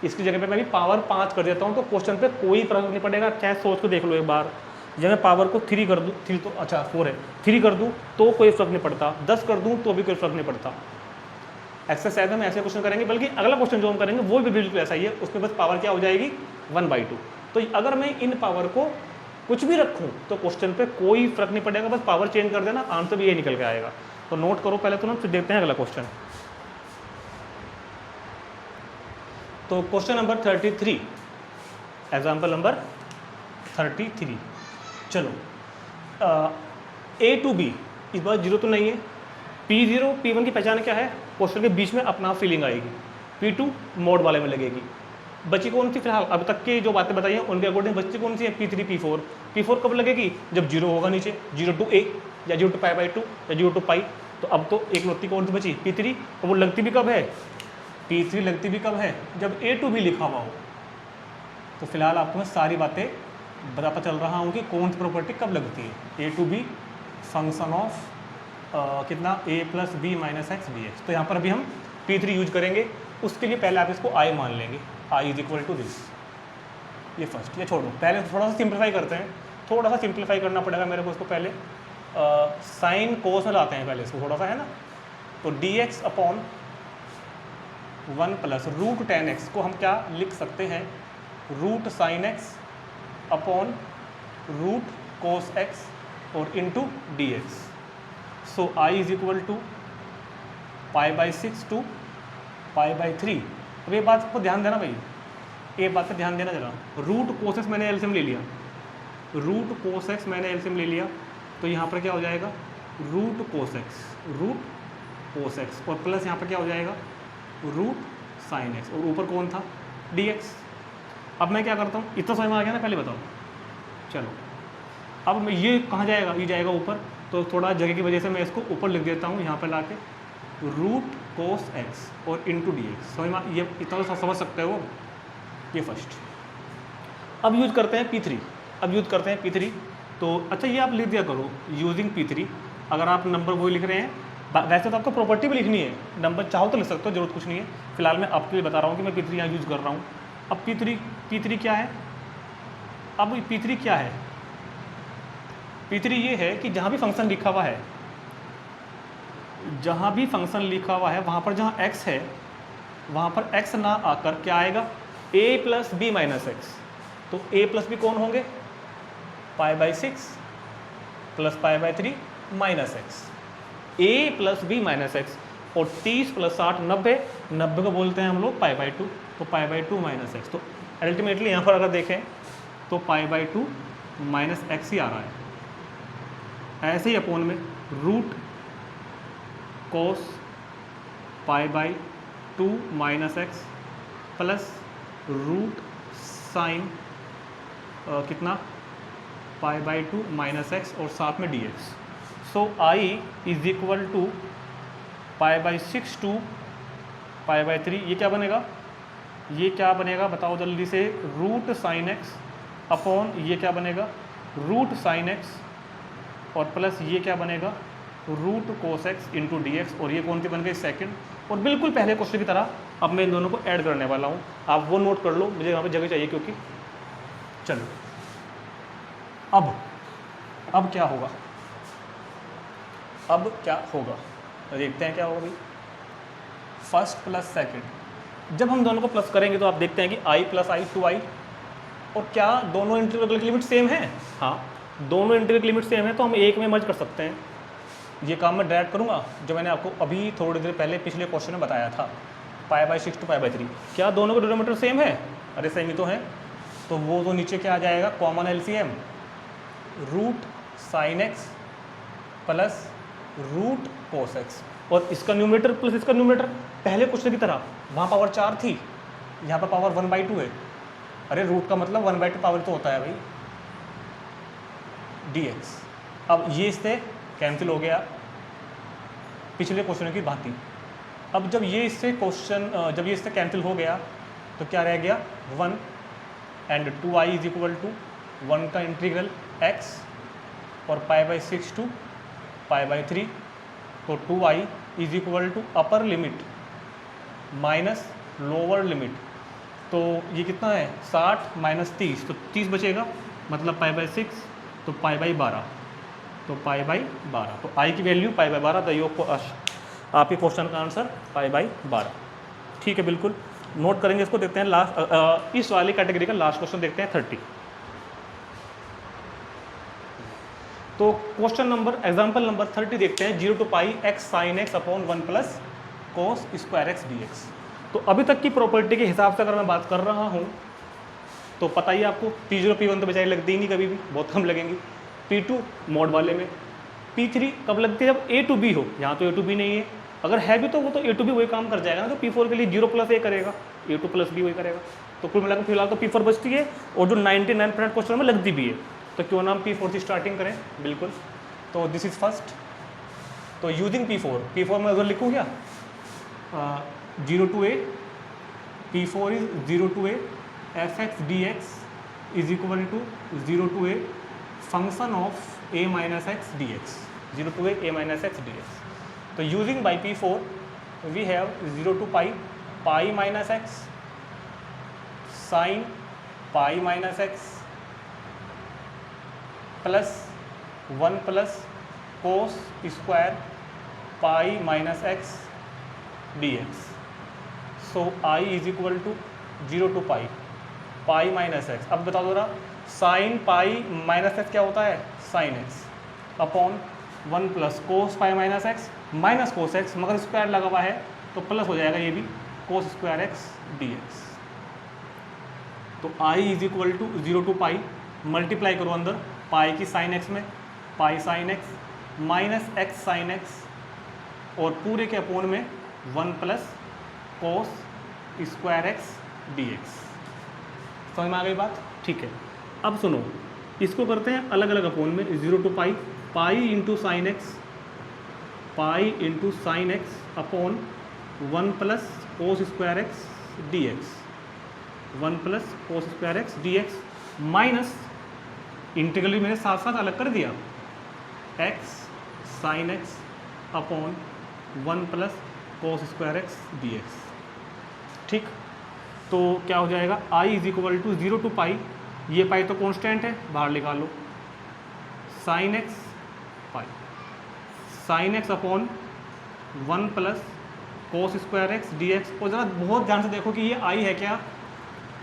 इसकी जगह पे मैं अभी पावर 5 कर देता हूँ, तो क्वेश्चन पे कोई फर्क नहीं पड़ेगा। चाहे सोच के देख लो एक बार, जब मैं पावर को 3 कर दूँ, 3 तो अच्छा 4 है, 3 कर दूँ तो कोई फर्क नहीं पड़ता, 10 कर दूँ तो भी कोई फर्क नहीं पड़ता। एक्सरसाइज में ऐसे क्वेश्चन करेंगे, बल्कि अगला क्वेश्चन जो हम करेंगे वो भी बिल्कुल ऐसा ही है, उसमें बस पावर क्या हो जाएगी 1/2। तो अगर मैं इन पावर को कुछ भी रखूँ तो क्वेश्चन पे कोई फर्क नहीं पड़ेगा, बस पावर चेंज कर देना, आंसर भी ये निकल के आएगा। तो नोट करो पहले तुरंत, फिर देखते हैं अगला क्वेश्चन। तो क्वेश्चन नंबर 33, एग्जाम्पल नंबर 33। चलो A to B, इस बार 0 तो नहीं है, P0 P1 की पहचान क्या है, क्वेश्चन के बीच में अपना फीलिंग आएगी, P2 मोड वाले में लगेगी। बची कौन सी फिलहाल अब तक की जो बातें बताई हैं उनके अकॉर्डिंग बची कौन सी है, P3 P4। P4 कब लगेगी, जब 0 होगा नीचे, 0 to A या 0 to π/2 या 0 to π। तो अब तो एक लौती कौन सी बची, P3, और वो लगती भी कब है, P3 लगती भी कब है, जब A to B लिखा हुआ हो। तो फिलहाल आपको मैं सारी बातें बताता चल रहा हूँ कि कौन सी प्रॉपर्टी कब लगती है। A to B function of कितना A + B - x dx। तो यहाँ पर अभी हम P3 यूज करेंगे, उसके लिए पहले आप इसको I मान लेंगे, I is equal to this. ये फर्स्ट, ये छोड़ो, पहले थोड़ा सा सिंप्लीफाई करते हैं, थोड़ा सा सिंप्लीफाई करना पड़ेगा मेरे को इसको पहले। साइन कोस में लाते हैं पहले इसको थोड़ा सा, है ना। तो dx अपॉन 1 + √10x को हम क्या लिख सकते हैं, √sin x upon √cos x और into dx। So I is equal to π/6 to π/3। अब ये बात को ध्यान देना भाई, ये बात पे ध्यान देना जरा। √cos x मैंने एलसीएम ले लिया, √cos x मैंने एलसीएम ले लिया, तो यहाँ पर क्या हो जाएगा, √cos x और प्लस यहाँ पर क्या हो जाएगा, √sin x और ऊपर कौन था, dx। अब मैं क्या करता हूँ, इतना समझ में आ गया ना, पहले बताओ। चलो अब मैं ये कहाँ जाएगा, ये जाएगा ऊपर, तो थोड़ा जगह की वजह से मैं इसको ऊपर लिख देता हूँ यहाँ पर ला के, √cos x और इंटू dx। समझ में, ये इतना तो समझ सकते हो। ये फर्स्ट। अब यूज करते हैं P3, अब यूज करते हैं P3। तो अच्छा ये आप लिख दिया करो यूजिंग P3, अगर आप नंबर वही लिख रहे हैं। वैसे तो आपको प्रॉपर्टी भी लिखनी है, नंबर चाहो तो लिख सकते हो, जरूरत कुछ नहीं है। फिलहाल मैं आपके लिए बता रहा हूँ कि मैं P3 यहाँ यूज़ कर रहा हूँ। अब P3 क्या है, अब P3 क्या है, P3 ये है कि जहाँ भी फंक्शन लिखा हुआ है, जहाँ भी फंक्शन लिखा हुआ है वहाँ पर जहाँ x है वहाँ पर x ना आकर क्या आएगा, A + B - x। तो A + B कौन होंगे, π/6 + π/3 - x। A + B - x और 30 + 60 90, 90 को बोलते हैं हम लोग π/2, तो π/2 - x। तो अल्टीमेटली यहाँ पर अगर देखें तो π/2 - x ही आ रहा है। ऐसे ही अपोन में √cos π/2 - x प्लस √sin कितना π/2 - x और साथ में dx। So I is equal to π/6 to π/3। ये क्या बनेगा, ये क्या बनेगा बताओ जल्दी से, √sin x अपॉन ये क्या बनेगा, √sin x और प्लस ये क्या बनेगा, √cos x इंटू dx। और ये कौन सी बन गई, सेकंड। और बिल्कुल पहले क्वेश्चन की तरह अब मैं इन दोनों को ऐड करने वाला हूँ, आप वो नोट कर लो, मुझे यहाँ पे जगह चाहिए क्योंकि। चलो अब क्या होगा, अब क्या होगा देखते हैं क्या होगा भाई। फर्स्ट प्लस सेकंड, जब हम दोनों को प्लस करेंगे तो आप देखते हैं कि I + I 2I। और क्या दोनों इंटीग्रल की लिमिट सेम है, हाँ दोनों इंटीग्रल की लिमिट सेम है, तो हम एक में मर्ज कर सकते हैं। ये काम मैं डायरेक्ट करूँगा जो मैंने आपको अभी थोड़ी देर पहले पिछले क्वेश्चन में बताया था, π/6 to π/3। क्या दोनों का डिनोमिनेटर सेम है, अरे सेम ही तो है। तो वो तो नीचे क्या आ जाएगा, common LCM √sin x plus √cos x। और इसका न्यूमरेटर प्लस इसका न्यूमरेटर पहले क्वेश्चन की तरह, वहाँ पावर 4 थी, यहाँ पर पावर 1/2 है। अरे रूट का मतलब 1/2 पावर तो होता है भाई dx। अब ये इससे कैंसिल हो गया पिछले क्वेश्चन की भांति। अब जब ये इससे कैंसिल हो गया तो क्या रह गया 1 and 2i is equal to 1 का इंटीग्रल x और π/6 टू π/3। तो 2i is equal to upper limit minus lower limit, तो ये कितना है 60 माइनस 30, तो 30 बचेगा, मतलब π/6, तो π/12, तो π/12, तो i की वैल्यू π/12, द योग आपके क्वेश्चन का आंसर π/12। ठीक है, बिल्कुल नोट करेंगे इसको। देखते हैं लास्ट इस वाली कैटेगरी का लास्ट क्वेश्चन देखते हैं 30। तो क्वेश्चन नंबर एग्जांपल नंबर 30 देखते हैं। 0 to π x sin x upon 1 plus cos square x dx। तो अभी तक की प्रॉपर्टी के हिसाब से अगर मैं बात कर रहा हूँ तो पता ही आपको P0 P1 तो बेचारी लगती ही नहीं कभी भी, बहुत कम लगेंगी। P2 मोड वाले में, P3 कब लगती है जब A to B हो, यहाँ तो A to B नहीं है, अगर है भी तो वो तो A to B वही काम कर जाएगा ना, तो P4 के लिए 0 + A करेगा, A2 + B वही करेगा। तो कुल मिलाकर फिलहाल तो P4 बचती है और जो 99% क्वेश्चन में लगती भी है, तो क्यों ना हम P4 से स्टार्टिंग करें। बिल्कुल, तो दिस इज फर्स्ट। तो यूजिंग P4 में अगर लिखूँ क्या 0 to A, P4 is 0 to A fx dx is equal to 0 to A function of a minus X dx, 0 to A x dx। तो using by P4 we have 0 to π minus X sine π minus X plus 1 plus cos square π minus X dx। So i is equal to 0 to π minus x. अब बता दो रहा sign π minus x क्या होता है sine X upon 1 plus cos π minus X minus cos X, मगर square लगा हुआ है तो प्लस हो जाएगा ये भी, कोस स्क्वायर एक्स dx। तो i is equal to 0 to π, multiply करो अंदर पाई की साइन एक्स में, pi sine X minus X sine X और पूरे के अपोन में 1 plus cos square X dx। समझ में आ गई बात? ठीक है, अब सुनो, इसको करते हैं अलग अलग अपोन में। 0 to π, pi into sine X, pi into sine X upon 1 plus cos square X dx, 1 plus cos square X dx minus integral भी मैंने साथ साथ अलग कर दिया, x sine X upon 1 plus cos square X dx। ठीक, तो क्या हो जाएगा i is equal to 0 to π, ये पाई तो कांस्टेंट है बाहर निकालो, sine X pi, sine X upon 1 plus cos square X dx। और ज़रा बहुत ध्यान से देखो कि ये i है क्या,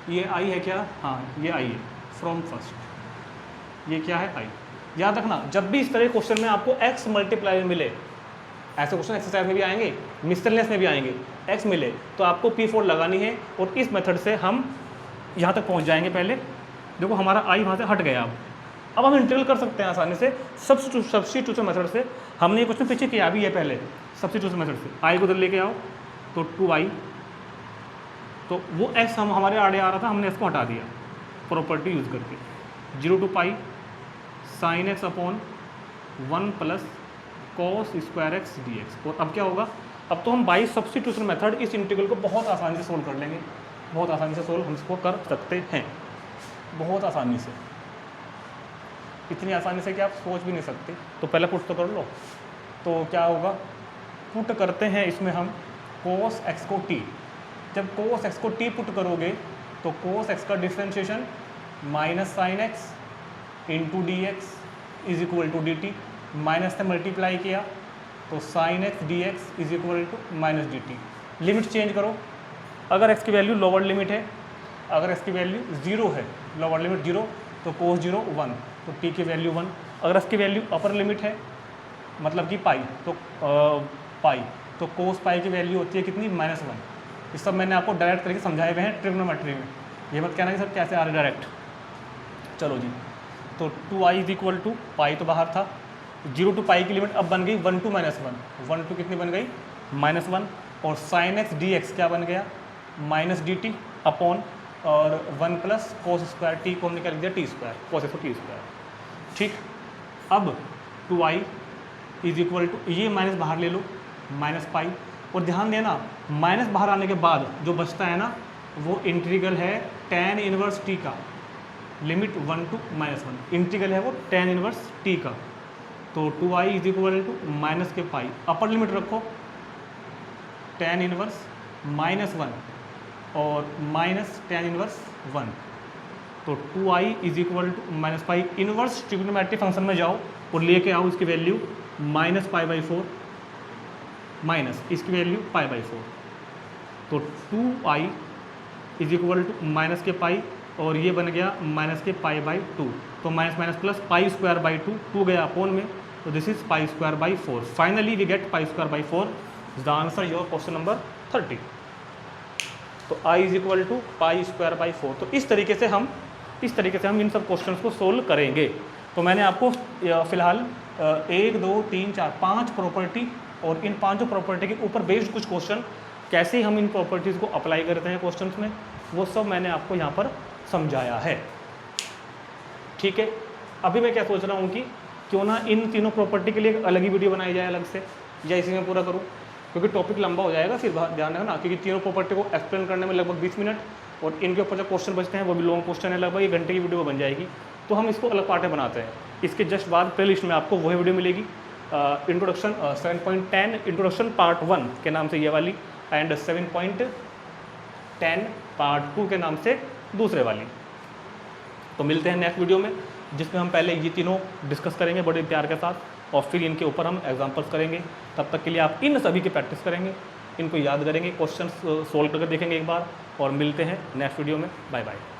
ये i है क्या, हाँ ये i है फ्रॉम फर्स्ट, ये क्या है i। याद रखना जब भी इस तरह क्वेश्चन में आपको x मल्टीप्लाई मिले, ऐसे क्वेश्चन एक्सरसाइज में भी आएंगे, मिसलेनियस में भी आएंगे, x मिले तो आपको P4 लगानी है और इस मेथड से हम यहाँ तक पहुँच जाएंगे। पहले देखो हमारा i वहाँ से हट गया, अब हम इंटीग्रल कर सकते हैं आसानी से सब्स्टिट्यूशन मेथड से। हमने ये क्वेश्चन पीछे किया भी है पहले, सब्स्टिट्यूशन मेथड से i को उधर लेके आओ तो 2i, तो वो x हम हमारे आड़े आ रहा था, हमने इसको हटा दिया प्रॉपर्टी यूज़ करके। 0 to π sine X upon 1 plus cos square X dx। और अब क्या होगा, अब तो हम बाई सब्स्टिट्यूशन मेथड इस इंटीग्रल को बहुत आसानी से सोल्व कर लेंगे, बहुत आसानी से सोल्व हम इसको कर सकते हैं, बहुत आसानी से, इतनी आसानी से कि आप सोच भी नहीं सकते। तो पहले पुट तो कर लो, तो क्या होगा, पुट करते हैं इसमें हम कोस एक्स को t। जब कोस एक्स को t पुट करोगे तो कोस एक्स का differentiation minus sine X into D X is equal to D T, minus से मल्टीप्लाई किया तो sine X D X is equal to minus D T. Limit change करो, अगर x की वैल्यू लोअर लिमिट है, अगर x की value 0 है, लोअर लिमिट 0 तो कोस 0 1, तो t की वैल्यू 1। अगर x की वैल्यू अपर लिमिट है मतलब कि पाई, तो पाई तो कोस पाई की वैल्यू होती है कितनी -1। ये सब मैंने आपको डायरेक्ट तरीके समझाए हुए हैं ट्रिग्नोमेट्री में, ये मत कहना कि सर कैसे आ रहे डायरेक्ट। चलो जी, तो 2i इज इक्वल टू पाई तो बाहर था 0 टू पाई की लिमिट अब बन गई 1 टू -1, 1 टू कितनी बन गई -1, और साइन एक्स डी एक्स क्या बन गया -dt अपॉन और 1 प्लस कोस स्क्वायर टी को हमने क्या लिख दिया T square, cos x T square. ठीक, अब 2i इज इक्वल टू, ये माइनस बाहर ले लो -पाई, और ध्यान देना माइनस बाहर आने के बाद जो बचता है ना वो इंटीग्रल है tan इनवर्स t का, लिमिट 1 टू -1 इंटीग्रल है वो tan इनवर्स t का। तो 2i is equal to minus के पाई, अपर लिमिट रखो tan इनवर्स -1 और माइनस tan इनवर्स 1, तो 2i is equal to -pi. Inverse trigonometric function में जाओ और लेके आओ इसकी वैल्यू -π/4 माइनस इसकी वैल्यू π/4, तो 2i is equal to minus के पाई और ये बन गया माइनस के π/2, तो माइनस माइनस प्लस π²/2, 2 गया अपोन में, तो this is π²/4। Finally we get π²/4 is the answer your question number 30। तो i इज इक्वल टू π²/4। तो इस तरीके से हम इन सब क्वेश्चंस को सोल्व करेंगे। तो मैंने आपको फिलहाल 1 2 3 4 5 प्रॉपर्टी और इन 5 प्रॉपर्टी के ऊपर बेस्ड कुछ क्वेश्चन कैसे हम इन प्रॉपर्टीज़ को अप्लाई करते हैं क्वेश्चंस में, वो सब मैंने आपको यहाँ पर समझाया है। ठीक है, अभी मैं क्या सोच रहा हूँ कि क्यों ना इन तीनों प्रॉपर्टी के लिए एक अलग ही वीडियो बनाई जाए अलग से, या इसी में पूरा करूँ, क्योंकि टॉपिक लंबा हो जाएगा फिर ध्यान रखना, क्योंकि तीनों प्रॉपर्टी को एक्सप्लेन करने में लगभग 20 मिनट, और इनके ऊपर जो क्वेश्चन बचते हैं वो भी लॉन्ग क्वेश्चन है, लगभग 1 घंटे की वीडियो बन जाएगी। तो हम इसको अलग पार्ट में बनाते हैं। इसके जस्ट बाद प्ले लिस्ट में आपको वही वीडियो मिलेगी, इंट्रोडक्शन 7.10 इंट्रोडक्शन पार्ट 1 के नाम से ये वाली, एंड 7.10 पार्ट 2 के नाम से दूसरे वाली। तो मिलते हैं नेक्स्ट वीडियो में, जिसमें हम पहले ये तीनों डिस्कस करेंगे बड़े प्यार के साथ, और फिर इनके ऊपर हम एग्जाम्पल्स करेंगे। तब तक के लिए आप इन सभी की प्रैक्टिस करेंगे, इनको याद करेंगे, क्वेश्चंस सोल्व करके देखेंगे एक बार, और मिलते हैं नेक्स्ट वीडियो में। Bye bye.